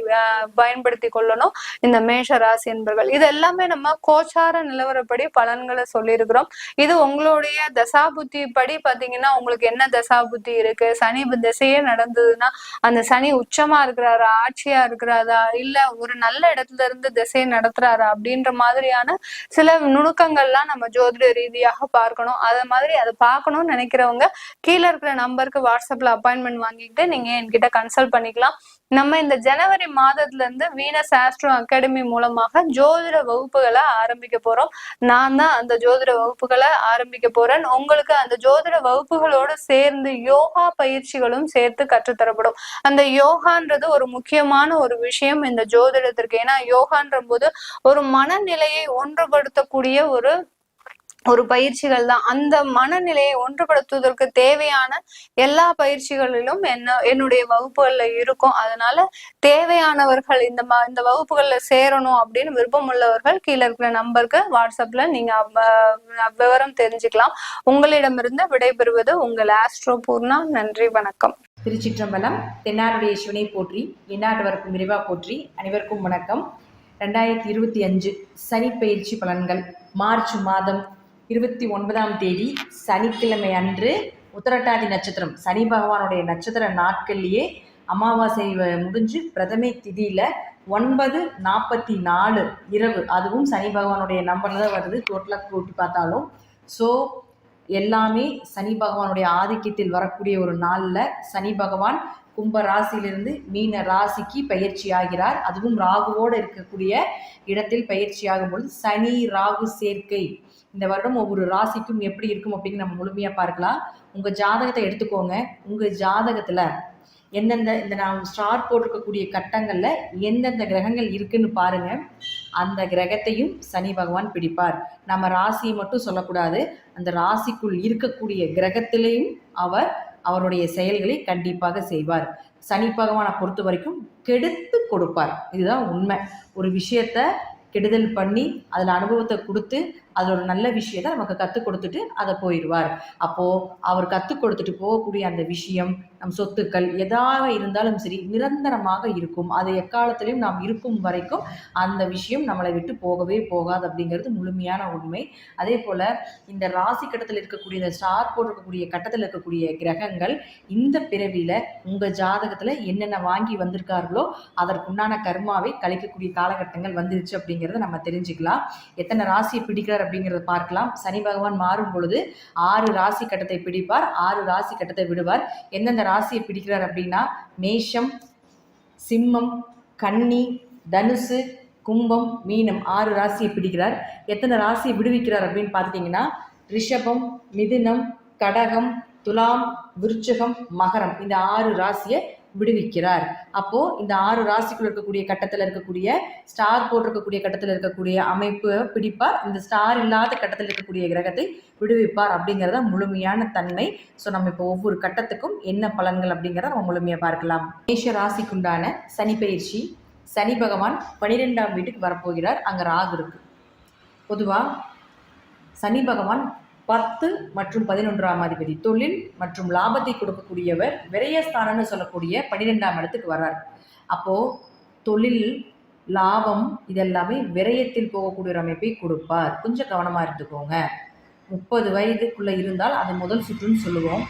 பயன்படுத்தி கொள்ளணும் இந்த மேஷராசி என்பவர்கள். இது எல்லாமே நம்ம கோச்சார நிலவரப்படி பலன்களை சொல்லியிருக்கிறோம். இது உங்களுடைய தசாபுத்தி படி பாத்தீங்கன்னா உங்களுக்கு என்ன தசாபுத்தி இருக்கு, சனி திசையே நடந்ததுன்னா அந்த சனி உச்சமா இருக்கிறாரா, ஆட்சியா இருக்கிறாரா, இல்ல ஒரு நல்ல இடத்துல இருந்து திசையை நடத்துறாரா அப்படின்ற மாதிரியான சில நுணுக்கங்கள்லாம் நம்ம ஜோதிட ரீதியாக பார்க்கணும். அதை பார்க்கணும்னு நினைக்கிறவங்க கீழே இருக்கிற நம்பருக்கு வாட்ஸ்அப்ல அப்பாயின்மெண்ட் வாங்கிக்கிட்டு நீங்க என்கிட்ட கன்சல்ட் பண்ணிக்கலாம். நம்ம இந்த ஜனவரி மாதத்துல இருந்து வீனஸ் ஆஸ்ட்ரோ அகாடமி மூலமாக ஜோதிட வகுப்புகளை ஆரம்பிக்க போறோம். நான் தான் அந்த ஜோதிட வகுப்புகளை ஆரம்பிக்க போறேன். உங்களுக்கு அந்த ஜோதிட வகுப்புகளோடு சேர்ந்து யோகா பயிற்சிகளும் சேர்த்து கற்றுத்தரப்படும். அந்த யோகான்றது ஒரு முக்கியமான ஒரு விஷயம் இந்த ஜோதிடத்திற்கு. ஏன்னா யோகான்ற போது ஒரு மனநிலையை ஒன்றுபடுத்தக்கூடிய ஒரு பயிற்சிகள் தான். அந்த மனநிலையை ஒன்றுபடுத்துவதற்கு தேவையான எல்லா பயிற்சிகளிலும் என்னுடைய வகுப்புகள்ல இருக்கும். அதனால தேவையானவர்கள் இந்த வகுப்புகள்ல சேரணும் அப்படின்னு விருப்பம் உள்ளவர்கள் கீழே இருக்கிற நம்பருக்கு வாட்ஸ்அப்ல நீங்க விவரம் தெரிஞ்சுக்கலாம். உங்களிடமிருந்து விடைபெறுவது உங்கள் ஆஸ்ட்ரோ பூர்ணா. நன்றி, வணக்கம். திருச்சிற்றம்பலம். தென்னாடுடைய சிவனை போற்றி, எந்நாட்டவர்க்கும் இறைவா போற்றி. அனைவருக்கும் வணக்கம். 2025 சனி பயிற்சி பலன்கள். மார்ச் மாதம் 29ஆம் தேதி சனிக்கிழமை அன்று உத்திரட்டாதி நட்சத்திரம், சனி பகவானுடைய நட்சத்திர நாட்கள்லேயே அமாவாசை முடிஞ்சு பிரதமை திதியில 9:44 இரவு, அதுவும் சனி பகவானுடைய நம்பர்ல தான் வருது டோட்டலாக கூட்டி பார்த்தாலும். ஸோ எல்லாமே சனி பகவானுடைய ஆதிக்கத்தில் வரக்கூடிய ஒரு நாளில் சனி பகவான் கும்ப ராசியிலிருந்து மீன ராசிக்கு பயிற்சி ஆகிறார். அதுவும் ராகுவோடு இருக்கக்கூடிய இடத்தில் பயிற்சி ஆகும் பொழுது சனி ராகு சேர்க்கை இந்த வருடம் ஒவ்வொரு ராசிக்கும் எப்படி இருக்கும் அப்படின்னு நம்ம முழுமையாக பார்க்கலாம். உங்கள் ஜாதகத்தை எடுத்துக்கோங்க. உங்கள் ஜாதகத்தில் எந்தெந்த இந்த நான் ஸ்டார் போட்டிருக்கக்கூடிய கட்டங்களில் எந்தெந்த கிரகங்கள் இருக்குன்னு பாருங்கள். அந்த கிரகத்தையும் சனி பகவான் பிடிப்பார். நம்ம ராசியை மட்டும் சொல்லக்கூடாது, அந்த ராசிக்குள் இருக்கக்கூடிய கிரகத்திலையும் அவருடைய செயல்களை கண்டிப்பாக செய்வார். சனி பகவானை பொறுத்த வரைக்கும் கெடுத்து கொடுப்பார். இதுதான் உண்மை. ஒரு விஷயத்த கெடுதல் பண்ணி அதில் அனுபவத்தை கொடுத்து அதில் ஒரு நல்ல விஷயத்தை நமக்கு கற்றுக் கொடுத்துட்டு அதை போயிடுவார். அப்போது அவர் கற்றுக் கொடுத்துட்டு போகக்கூடிய அந்த விஷயம் நம் சொத்துக்கள் எதாக இருந்தாலும் சரி நிரந்தரமாக இருக்கும். அது எக்காலத்திலையும் நாம் இருக்கும் வரைக்கும் அந்த விஷயம் நம்மளை விட்டு போகவே போகாது அப்படிங்கிறது முழுமையான உண்மை. அதே போல் இந்த ராசி கட்டத்தில் இருக்கக்கூடிய இந்த ஸ்டார் போட்டிருக்கக்கூடிய கட்டத்தில் இருக்கக்கூடிய கிரகங்கள் இந்த பிறவியில் உங்கள் ஜாதகத்தில் என்னென்ன வாங்கி வந்திருக்கார்களோ அதற்குண்டான கர்மாவை கழிக்கக்கூடிய காலகட்டங்கள் வந்துருச்சு அப்படிங்கிறத நம்ம தெரிஞ்சுக்கலாம். எத்தனை ராசியை பிடிக்கிறார் அப்படிங்கிறத பார்க்கலாம். சனி பகவான் மாறும் பொழுது 6 ராசி கட்டத்தை பிடிப்பார், 6 ராசி கட்டத்தை விடுவார். எந்தெந்த ராசியை பிடிக்கிறார் அப்படின்னா மேஷம், சிம்மம், கன்னி, தனுசு, கும்பம், மீனம் 6 ராசியை பிடிக்கிறார். எத்தனை ராசியை விடுவிக்கிறார் அப்படின்னு பார்த்துட்டிங்கன்னா ரிஷபம், மிதுனம், கடகம், துலாம், விருச்சிகம், மகரம் இந்த 6 ராசியை விடுவிக்கிறார். அப்போ இந்த 6 ராசிக்குள்ள இருக்கக்கூடிய கட்டத்தில் இருக்கக்கூடிய ஸ்டார் போட்டிருக்கக்கூடிய கட்டத்தில் இருக்கக்கூடிய அமைப்பு பிடிப்பார், இந்த ஸ்டார் இல்லாத கட்டத்தில் இருக்கக்கூடிய கிரகத்தை விடுவிப்பார் அப்படிங்கிறத முழுமையான தன்மை. ஸோ நம்ம இப்போ ஒவ்வொரு கட்டத்துக்கும் என்ன பலன்கள் அப்படிங்கிறத நம்ம முழுமையாக பார்க்கலாம். மேஷ ராசிக்குண்டான சனி பயிற்சி. சனி பகவான் 12ஆம் வீட்டுக்கு வரப்போகிறார். அங்கே ராகு இருக்கு. பொதுவாக சனி பகவான் 10 மற்றும் 11ஆம் அதிபதி, தொழில் மற்றும் லாபத்தை கொடுக்கக்கூடியவர். விரயஸ்தானம்னு சொல்லக்கூடிய 12ஆம் இடத்துக்கு வர்றார். அப்போது தொழில், லாபம் இதெல்லாமே விரயத்தில் போகக்கூடிய ஒரு அமைப்பை கொடுப்பார். கொஞ்சம் கவனமாக இருந்துக்கோங்க. 30 வயதுக்குள்ளே இருந்தால் அது முதல் சுற்றுன்னு சொல்லுவோம்.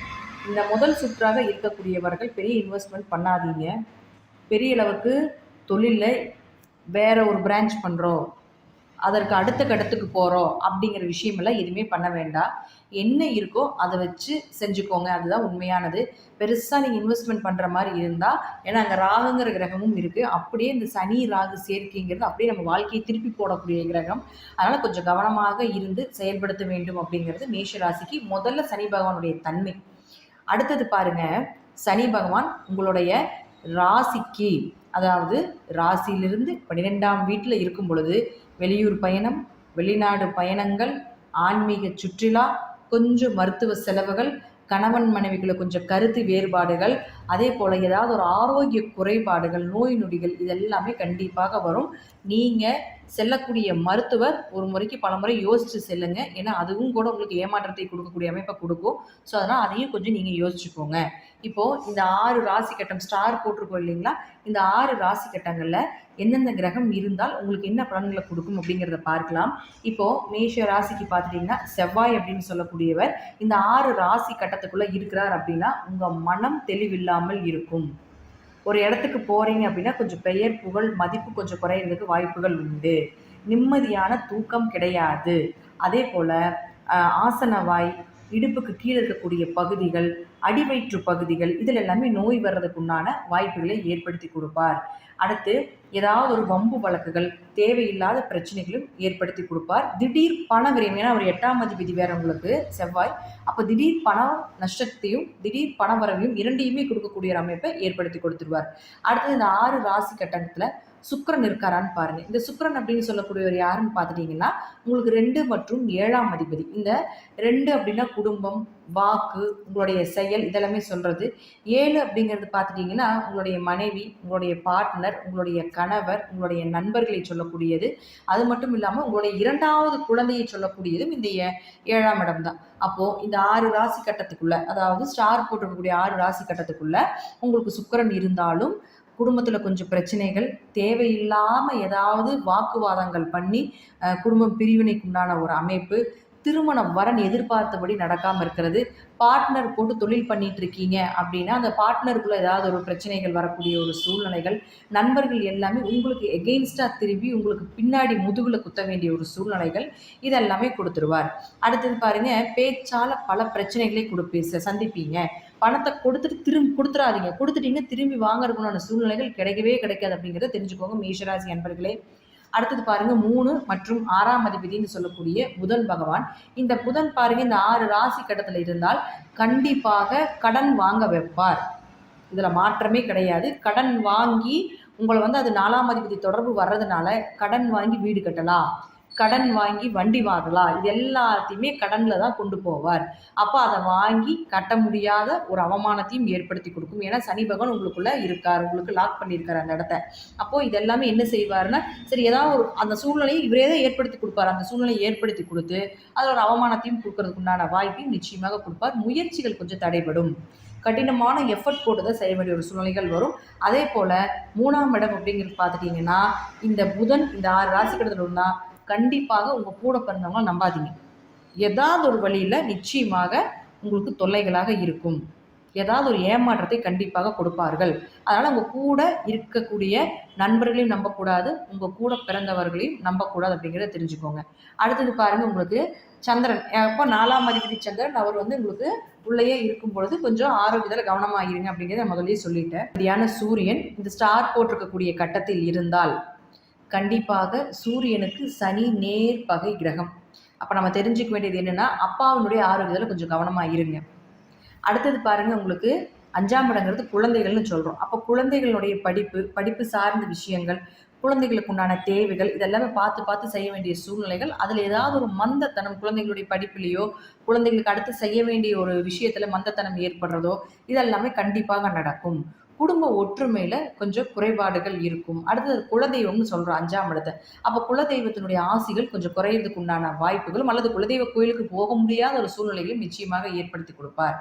இந்த முதல் சுற்றாக இருக்கக்கூடியவர்கள் பெரிய இன்வெஸ்ட்மெண்ட் பண்ணாதீங்க. பெரிய அளவுக்கு தொழிலில் வேற ஒரு பிரான்ச் பண்ணுறோம், அதற்கு அடுத்த கட்டத்துக்கு போகிறோம் அப்படிங்கிற விஷயமெல்லாம் எதுவுமே பண்ண வேண்டாம். என்ன இருக்கோ அதை வச்சு செஞ்சுக்கோங்க, அதுதான் உண்மையானது. பெருசாக நீங்கள் இன்வெஸ்ட்மெண்ட் பண்ணுற மாதிரி இருந்தால், ஏன்னா அங்கே ராகுங்கிற கிரகமும் இருக்குது, அப்படியே இந்த சனி ராகு சேர்க்கைங்கிறது அப்படியே நம்ம வாழ்க்கையை திருப்பி போடக்கூடிய கிரகம். அதனால் கொஞ்சம் கவனமாக இருந்து செயல்படுத்த வேண்டும் அப்படிங்கிறது மேஷ ராசிக்கு முதல்ல சனி பகவானுடைய தன்மை. அடுத்தது பாருங்க, சனி பகவான் உங்களுடைய ராசிக்கு, அதாவது ராசியிலிருந்து 12ஆம் வீட்டில் இருக்கும் பொழுது வெளியூர் பயணம், வெளிநாடு பயணங்கள், ஆன்மீக சுற்றுலா, கொஞ்சம் மருத்துவ செலவுகள், கணவன் மனைவிக்குள்ள கொஞ்சம் கருத்து வேறுபாடுகள், அதே போல் ஏதாவது ஒரு ஆரோக்கிய குறைபாடுகள், நோய் நொடிகள் இதெல்லாமே கண்டிப்பாக வரும். நீங்கள் செல்லக்கூடிய மருத்துவர் ஒரு முறைக்கு பல முறை யோசித்து செல்லுங்க. ஏன்னா அதுவும் கூட உங்களுக்கு ஏமாற்றத்தை கொடுக்கக்கூடிய அமைப்பை கொடுக்கும். ஸோ அதனால் அதையும் கொஞ்சம் நீங்கள் யோசிச்சுக்கோங்க. இப்போது இந்த 6 ராசி கட்டம் ஸ்டார் போட்டிருக்கோம் இல்லைங்களா, இந்த 6 ராசி கட்டங்களில் எந்தெந்த கிரகம் இருந்தால் உங்களுக்கு என்ன பலன்களை கொடுக்கும் அப்படிங்கிறத பார்க்கலாம். இப்போது மேஷ ராசிக்கு பார்த்துட்டிங்கன்னா செவ்வாய் அப்படின்னு சொல்லக்கூடியவர் இந்த 6 ராசி கட்டத்துக்குள்ளே இருக்கிறார் அப்படின்னா உங்கள் மனம் தெளிவில்லாமல் இருக்கும். ஒரு இடத்துக்கு போகிறீங்க அப்படின்னா கொஞ்சம் பெயர் புகழ் மதிப்பு கொஞ்சம் குறையிறதுக்கு வாய்ப்புகள் உண்டு. நிம்மதியான தூக்கம் கிடையாது. அதே போல் ஆசனவாய், இடுப்புக்கு கீழே இருக்கக்கூடிய பகுதிகள், அடிவயிற்று பகுதிகள் இதில் எல்லாமே நோய் வர்றதுக்குண்டான வாய்ப்புகளை ஏற்படுத்தி கொடுப்பார். அடுத்து ஏதாவது ஒரு வம்பு வழக்குகள், தேவையில்லாத பிரச்சனைகளும் ஏற்படுத்தி கொடுப்பார். திடீர் பண விரயம், ஏன்னா ஒரு 8ஆம் அதிபதி வேற உங்களுக்கு செவ்வாய், அப்போ திடீர் பண நஷ்டத்தையும் திடீர் பண வரவையும் இரண்டையுமே கொடுக்கக்கூடிய ஒரு அமைப்பை ஏற்படுத்தி கொடுத்துருவார். அடுத்தது இந்த 6 ராசி கட்டத்தில் சுக்கிரன் இருக்காரான்னு பாருங்க. இந்த சுக்கிரன் அப்படின்னு சொல்லக்கூடியவர் யாருன்னு பார்த்துட்டீங்கன்னா உங்களுக்கு 2 மற்றும் 7ஆம் அதிபதி. இந்த 2 அப்படின்னா குடும்பம், வாக்கு, உங்களுடைய செயல் இதெல்லாமே சொல்றது. 7 அப்படிங்கிறது பார்த்துட்டீங்கன்னா உங்களுடைய மனைவி, உங்களுடைய பார்ட்னர், உங்களுடைய கணவர், உங்களுடைய நண்பர்களை சொல்லக்கூடியது. அது மட்டும் இல்லாமல் உங்களுடைய 2வது குழந்தையை சொல்லக்கூடியதும் இந்த 7ஆம் இடம் தான். அப்போ இந்த 6 ராசி கட்டத்துக்குள்ள, அதாவது ஸ்டார் போட்டிருக்கக்கூடிய 6 ராசி கட்டத்துக்குள்ள உங்களுக்கு சுக்கிரன் இருந்தாலும் குடும்பத்தில் கொஞ்சம் பிரச்சனைகள், தேவையில்லாமல் ஏதாவது வாக்குவாதங்கள் பண்ணி குடும்பம் பிரிவினைக்குண்டான ஒரு அமைப்பு, திருமண வரன் எதிர்பார்த்தபடி நடக்காமல் இருக்கிறது, பார்ட்னர் போட்டு தொழில் பண்ணிட்டு இருக்கீங்க அப்படின்னா அந்த பார்ட்னருக்குள்ள ஏதாவது ஒரு பிரச்சனைகள் வரக்கூடிய ஒரு சூழ்நிலைகள், நண்பர்கள் எல்லாமே உங்களுக்கு எகெயின்ஸ்டாக திரும்பி உங்களுக்கு பின்னாடி முதுகில் குத்த வேண்டிய ஒரு சூழ்நிலைகள் இதெல்லாமே கொடுத்துருவார். அடுத்தது பாருங்க, பேச்சால் பல பிரச்சனைகளை சந்திப்பீங்க. பணத்தை கொடுத்துட்டு கொடுத்துடாதீங்க, கொடுத்துட்டீங்கன்னா திரும்பி வாங்கறதுக்குண்டான சூழ்நிலைகள் கிடைக்கவே கிடைக்காது அப்படிங்கிறத தெரிஞ்சுக்கோங்க மேஷராசி அன்பர்களே. அடுத்தது பாருங்க, 3 மற்றும் 6ஆம் அதிபதினு சொல்லக்கூடிய புதன் பகவான். இந்த புதன் பாருங்க இந்த 6 ராசி கட்டத்தில் இருந்தால் கண்டிப்பாக கடன் வாங்க வைப்பார். இதில் மாற்றமே கிடையாது. கடன் வாங்கி உங்களை அது 4ஆம் அதிபதி தொடர்பு வர்றதுனால கடன் வாங்கி வீடு கட்டலாம், கடன் வாங்கி வண்டி வாங்கலாம், இது எல்லாத்தையுமே கடன்ல தான் கொண்டு போவார். அப்போ அதை வாங்கி கட்ட முடியாத ஒரு அவமானத்தையும் ஏற்படுத்தி கொடுக்கும். ஏன்னா சனி பகவான் உங்களுக்குள்ள இருக்கார், உங்களுக்கு லாக் பண்ணியிருக்காரு அந்த இடத்த. அப்போ இதெல்லாமே என்ன செய்வாருன்னா, சரி ஏதாவது ஒரு அந்த சூழ்நிலையை இவரே தான் ஏற்படுத்தி கொடுப்பார். அந்த சூழ்நிலையை ஏற்படுத்தி கொடுத்து அதில் ஒரு அவமானத்தையும் கொடுக்கறதுக்கு உண்டான வாய்ப்பையும் நிச்சயமாக கொடுப்பார். முயற்சிகள் கொஞ்சம் தடைபடும், கடினமான எஃபர்ட் போட்டு தான் செய்ய வேண்டிய ஒரு சூழ்நிலைகள் வரும். அதே போல் 3ஆம் இடம் அப்படிங்கிறது பார்த்துட்டிங்கன்னா, இந்த புதன் இந்த 6 ராசி கடத்தில் இருந்தால் கண்டிப்பாக உங்கள் கூட பிறந்தவங்க நம்பாதீங்க. ஏதாவது ஒரு வழியில் நிச்சயமாக உங்களுக்கு தொல்லைகளாக இருக்கும், ஏதாவது ஒரு ஏமாற்றத்தை கண்டிப்பாக கொடுப்பார்கள். அதனால் உங்கள் கூட இருக்கக்கூடிய நண்பர்களையும் நம்பக்கூடாது, உங்கள் கூட பிறந்தவர்களையும் நம்பக்கூடாது அப்படிங்கிறத தெரிஞ்சுக்கோங்க. அடுத்தது பாருங்கள், உங்களுக்கு சந்திரன் அப்போ 4ஆம் அதிபதி சந்திரன் அவர் உங்களுக்கு உள்ளேயே இருக்கும் பொழுது கொஞ்சம் ஆரோக்கியத்தில் கவனமாக இருங்க அப்படிங்கிறத முதலே சொல்லிட்டேன். சரியான சூரியன் இந்த ஸ்டார் போட்டிருக்கக்கூடிய கட்டத்தில் இருந்தால் கண்டிப்பாக சூரியனுக்கு சனி நேர் பகை கிரகம். அப்போ நம்ம தெரிஞ்சுக்க வேண்டியது என்னென்னா, அப்பாவினுடைய ஆரோக்கியத்தில் கொஞ்சம் கவனமாக இருங்க. அடுத்தது பாருங்கள், உங்களுக்கு 5ஆம் இடங்கிறது குழந்தைகள்னு சொல்கிறோம். அப்போ குழந்தைகளுடைய படிப்பு சார்ந்த விஷயங்கள், குழந்தைகளுக்கு உண்டான தேவைகள் இதெல்லாமே பார்த்து பார்த்து செய்ய வேண்டிய சூழ்நிலைகள். அதில் ஏதாவது ஒரு மந்தத்தனம் குழந்தைகளுடைய படிப்புலேயோ குழந்தைகளுக்கு அடுத்து செய்ய வேண்டிய ஒரு விஷயத்தில் மந்தத்தனம் ஏற்படுறதோ இதெல்லாமே கண்டிப்பாக நடக்கும். குடும்ப ஒற்றுமையில் கொஞ்சம் குறைபாடுகள் இருக்கும். அடுத்தது குலதெய்வம்னு சொல்கிறோம் 5ஆம் இடத்தை. அப்போ குலதெய்வத்தினுடைய ஆசிகள் கொஞ்சம் குறையிறதுக்கு உண்டான வாய்ப்புகளும் அல்லது குலதெய்வ கோயிலுக்கு போக முடியாத ஒரு சூழ்நிலைகளும் நிச்சயமாக ஏற்படுத்தி கொடுப்பார்.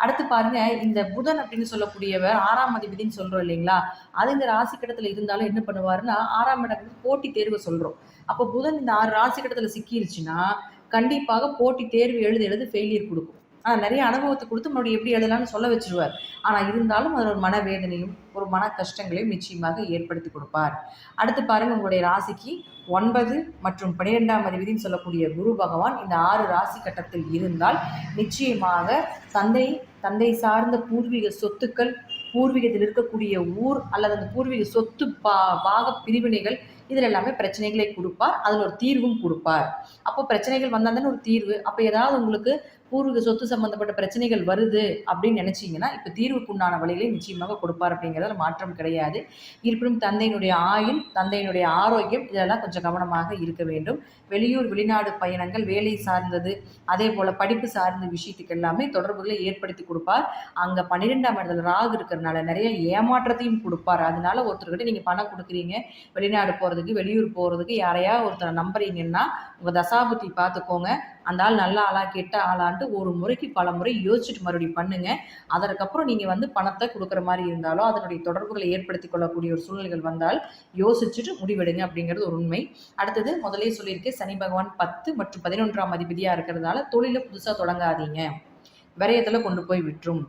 அடுத்து பாருங்க, இந்த புதன் அப்படின்னு சொல்லக்கூடியவர் 6ஆம் அதிபதினு சொல்கிறோம் இல்லைங்களா, அது இந்த ராசி கட்டத்தில் இருந்தாலும் என்ன பண்ணுவாருன்னா, 6ஆம் இடம் போட்டி தேர்வு சொல்கிறோம். அப்போ புதன் இந்த 6 ராசி கட்டத்தில் சிக்கிருச்சுன்னா கண்டிப்பாக போட்டி தேர்வு எழுது ஃபெயிலியர் கொடுக்கும். நிறைய அனுபவத்தை கொடுத்து மறுபடியும் எப்படி எழுதலாம்னு சொல்ல வச்சிருவார். ஆனால் இருந்தாலும் அதில் ஒரு மனவேதனையும் ஒரு மன கஷ்டங்களையும் நிச்சயமாக ஏற்படுத்தி கொடுப்பார். அடுத்து பாருங்கள், உங்களுடைய ராசிக்கு 9 மற்றும் 12ஆம் அதிபதினு சொல்லக்கூடிய குரு பகவான் இந்த 6 ராசி கட்டத்தில் இருந்தால் நிச்சயமாக தந்தை சார்ந்த பூர்வீக சொத்துக்கள், பூர்வீகத்தில் இருக்கக்கூடிய ஊர் அல்லது அந்த பூர்வீக சொத்து பாக பிரிவினைகள் இதில் எல்லாமே பிரச்சனைகளை கொடுப்பார். அதில் ஒரு தீர்வும் கொடுப்பார். அப்போ பிரச்சனைகள் வந்தால் தானே ஒரு தீர்வு. அப்போ ஏதாவது உங்களுக்கு பூர்வீக சொத்து சம்பந்தப்பட்ட பிரச்சனைகள் வருது அப்படின்னு நினைச்சீங்கன்னா இப்போ தீர்வுக்கு உண்டான வழிகளை நிச்சயமாக கொடுப்பார் அப்படிங்கிறதுல மாற்றம் கிடையாது. இருப்பினும் தந்தையினுடைய ஆயுள், தந்தையினுடைய ஆரோக்கியம் இதெல்லாம் கொஞ்சம் கவனமாக இருக்க வேண்டும். வெளியூர் வெளிநாடு பயணங்கள், வேலை சார்ந்தது, அதே போல் படிப்பு சார்ந்த விஷயத்துக்கு எல்லாமே தொடர்புகளை ஏற்படுத்தி கொடுப்பார். அங்கே 12ஆம் இடத்துல ராகு இருக்கிறதுனால நிறைய ஏமாற்றத்தையும் கொடுப்பார். அதனால ஒருத்தர்கிட்ட நீங்கள் பணம் கொடுக்குறீங்க, வெளிநாடு போகிறதுக்கு வெளியூர் போகிறதுக்கு யாரையா ஒருத்தரை நம்புறீங்கன்னா உங்கள் தசாபுத்தி பார்த்துக்கோங்க. அந்த ஆள் நல்ல ஆளா கெட்ட ஆளான்ட்டு ஒரு முறைக்கு பல முறை யோசிச்சுட்டு மறுபடியும் பண்ணுங்க. அதற்கப்புறம் நீங்கள் பணத்தை கொடுக்குற மாதிரி இருந்தாலோ அதனுடைய தொடர்புகளை ஏற்படுத்தி கொள்ளக்கூடிய ஒரு சூழ்நிலைகள் வந்தால் யோசிச்சுட்டு முடிவெடுங்க அப்படிங்கிறது ஒரு உண்மை. அடுத்தது முதலே சொல்லியிருக்கேன், சனி பகவான் 10 மற்றும் 11ஆம் அதிபதியாக இருக்கிறதுனால தொழிலை புதுசாக தொடங்காதீங்க, விரயத்தில் கொண்டு போய் விட்டுரும்.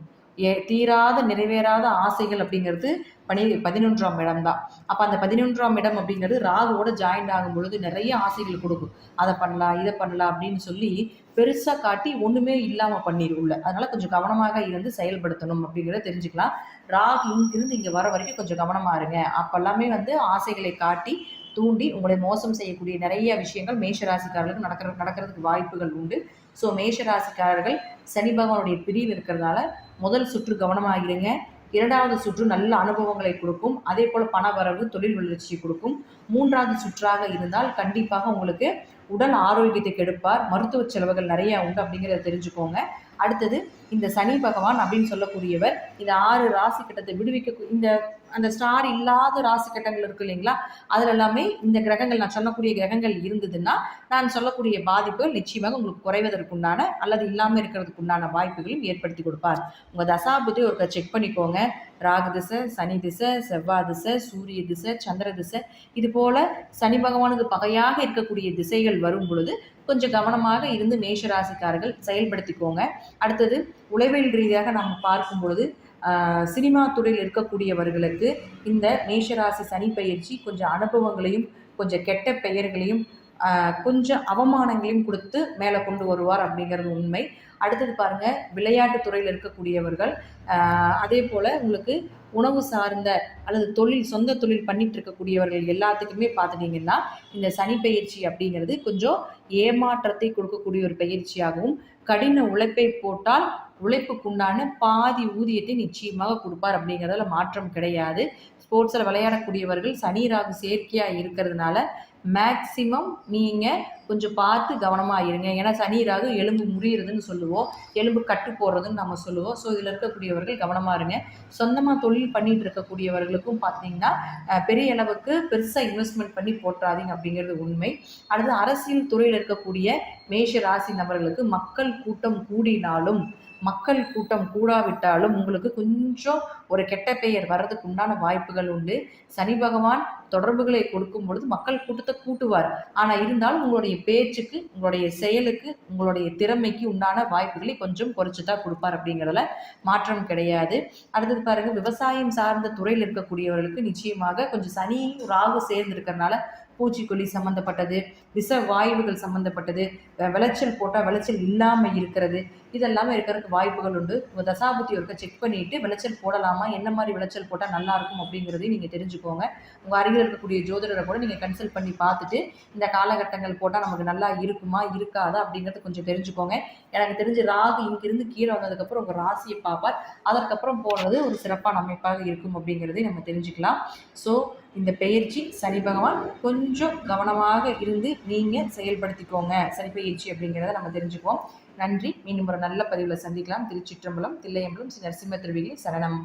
தீராத நிறைவேறாத ஆசைகள் அப்படிங்கிறது 11ஆம் இடம் தான். அப்போ அந்த 11ஆம் இடம் அப்படிங்கிறது ராகுவோட ஜாயிண்ட் ஆகும் பொழுது நிறைய ஆசைகள் கொடுக்கும். அதை பண்ணலாம் இதை பண்ணலாம் அப்படின்னு சொல்லி பெருசாக காட்டி ஒன்றுமே இல்லாமல் பண்ணிடும்ல. அதனால கொஞ்சம் கவனமாக இருந்து செயல்படுத்தணும் அப்படிங்கிறத தெரிஞ்சுக்கலாம். ராகு இங்கிருந்து இங்கே வர வரைக்கும் கொஞ்சம் கவனமாக இருங்க. அப்போல்லாமே ஆசைகளை காட்டி தூண்டி உங்களை மோசம் செய்யக்கூடிய நிறைய விஷயங்கள் மேஷராசிக்காரர்களுக்கு நடக்கிறதுக்கு வாய்ப்புகள் உண்டு. ஸோ மேஷராசிக்காரர்கள் சனி பகவானுடைய பிரிவு இருக்கிறதுனால முதல் சுற்று கவனமாகிடுங்க. 2வது சுற்று நல்ல அனுபவங்களை கொடுக்கும். அதே போல் பண வரவு, தொழில் வளர்ச்சி கொடுக்கும். 3வது சுற்றாக இருந்தால் கண்டிப்பாக உங்களுக்கு உடல் ஆரோக்கியத்தை கெடுப்பார். மருத்துவ செலவுகள் நிறைய உண்டு அப்படிங்கிறத தெரிஞ்சுக்கோங்க. அடுத்தது இந்த சனி பகவான் அப்படின்னு சொல்லக்கூடியவர் இந்த 6 ராசி கட்டத்தை விடுவிக்க அந்த ஸ்டார் இல்லாத ராசி கட்டங்கள் இருக்கு இல்லைங்களா, அதில் எல்லாமே இந்த கிரகங்கள் நான் சொல்லக்கூடிய கிரகங்கள் இருந்ததுன்னா நான் சொல்லக்கூடிய பாதிப்புகள் நிச்சயமாக உங்களுக்கு குறைவதற்குண்டான அல்லது இல்லாமல் இருக்கிறதுக்கு உண்டான வாய்ப்புகளையும் ஏற்படுத்தி கொடுப்பார். உங்கள் தசாபுத்தி ஒருக்க செக் பண்ணிக்கோங்க. ராகு திசை, சனி திசை, செவ்வாய் திசை, சூரிய திசை, சந்திர திசை, இது போல சனி பகவானுக்கு பகையாக இருக்கக்கூடிய திசைகள் வரும் பொழுது கொஞ்சம் கவனமாக இருந்து மேஷராசிக்காரர்கள் செயல்படுத்திக்கோங்க. அடுத்தது உளவியல் ரீதியாக நம்ம பார்க்கும் பொழுது சினிமா துறையில் இருக்கக்கூடியவர்களுக்கு இந்த மேஷராசி சனி பயிற்சி கொஞ்சம் அனுபவங்களையும் கொஞ்சம் கெட்ட பெயர்களையும் கொஞ்சம் அவமானங்களையும் கொடுத்து மேலே கொண்டு வருவார் அப்படிங்கிறது உண்மை. அடுத்தது பாருங்க, விளையாட்டு துறையில் இருக்கக்கூடியவர்கள், அதே போல் உங்களுக்கு உணவு சார்ந்த அல்லது சொந்த தொழில் பண்ணிட்டு இருக்கக்கூடியவர்கள் எல்லாத்துக்குமே பார்த்துட்டிங்கன்னா இந்த சனி பயிற்சி அப்படிங்கிறது கொஞ்சம் ஏமாற்றத்தை கொடுக்கக்கூடிய ஒரு பயிற்சியாகவும், கடின உழைப்பை போட்டால் உழைப்புக்குண்டான பாதி ஊதியத்தை நிச்சயமாக கொடுப்பார் அப்படிங்கிறதுல மாற்றம் கிடையாது. ஸ்போர்ட்ஸில் விளையாடக்கூடியவர்கள் சனி ராகு சேர்க்கையாக இருக்கிறதுனால மேக்சிமம் நீங்கள் கொஞ்சம் பார்த்து கவனமாக இருங்க. ஏன்னா சனி ராகு எலும்பு முறியறதுன்னு சொல்லுவோம், எலும்பு கட்டு போடுறதுன்னு நம்ம சொல்லுவோம். ஸோ இதில் இருக்கக்கூடியவர்கள் கவனமாக இருங்க. சொந்தமாக தொழில் பண்ணிட்டு இருக்கக்கூடியவர்களுக்கும் பார்த்தீங்கன்னா பெரிய அளவுக்கு பெருசாக இன்வெஸ்ட்மெண்ட் பண்ணி போட்டுறாதீங்க அப்படிங்கிறது உண்மை. அடுத்து அரசியல் துறையில் இருக்கக்கூடிய மேஷ ராசி நபர்களுக்கு மக்கள் கூட்டம் கூடினாலும் மக்கள் கூட்டம் கூடாவிட்டாலும் உங்களுக்கு கொஞ்சம் ஒரு கெட்ட பெயர் வர்றதுக்கு உண்டான வாய்ப்புகள் உண்டு. சனி பகவான் தொடர்புகளை கொடுக்கும் பொழுது மக்கள் கூட்டத்தை கூட்டுவார். ஆனால் இருந்தாலும் உங்களுடைய பேச்சுக்கு, உங்களுடைய செயலுக்கு, உங்களுடைய திறமைக்கு உண்டான வாய்ப்புகளை கொஞ்சம் குறைச்சி தான் கொடுப்பார் அப்படிங்கிறதுல மாற்றம் கிடையாது. அடுத்தது பாருங்க, விவசாயம் சார்ந்த துறையில் இருக்கக்கூடியவர்களுக்கு நிச்சயமாக கொஞ்சம் சனி ராகு சேர்ந்து இருக்கிறதுனால பூச்சிக்கொல்லி சம்மந்தப்பட்டது, விஷ வாயுவுகள் சம்மந்தப்பட்டது, விளைச்சல் போட்டால் விளைச்சல் இல்லாமல் இருக்கிறது, இதெல்லாமே இருக்கிறதுக்கு வாய்ப்புகள் உண்டு. உங்கள் தசாபுத்தி ஒருக்க செக் பண்ணிவிட்டு விளைச்சல் போடலாமா, என்ன மாதிரி விளைச்சல் போட்டால் நல்லாயிருக்கும் அப்படிங்கிறதையும் நீங்கள் தெரிஞ்சுக்கோங்க. உங்கள் அருகில் இருக்கக்கூடிய ஜோதிடரை கூட நீங்கள் கன்சல்ட் பண்ணி பார்த்துட்டு இந்த காலகட்டங்கள் போட்டால் நமக்கு நல்லா இருக்குமா இருக்காதா அப்படிங்கிறது கொஞ்சம் தெரிஞ்சுக்கோங்க. எனக்கு தெரிஞ்சு ராகு இங்கிருந்து கீழே வந்ததுக்கப்புறம் உங்கள் ராசியை பார்ப்பார், அதற்கப்புறம் போடுறது ஒரு சிறப்பான அமைப்பாக இருக்கும் அப்படிங்கிறதை நம்ம தெரிஞ்சுக்கலாம். ஸோ இந்த பெயர்ச்சி சனி பகவான் கொஞ்சம் கவனமாக இருந்து நீங்கள் செயல்படுத்திக்கோங்க சனி பெயர்ச்சி அப்படிங்கிறத நம்ம தெரிஞ்சுக்குவோம். நன்றி. மீண்டும் ஒரு நல்ல பதிவில் சந்திக்கலாம். திருச்சிற்றம்பலம், தில்லையம்பலம், ஸ்ரீ நரசிம்ம திருவிழி சரணம்.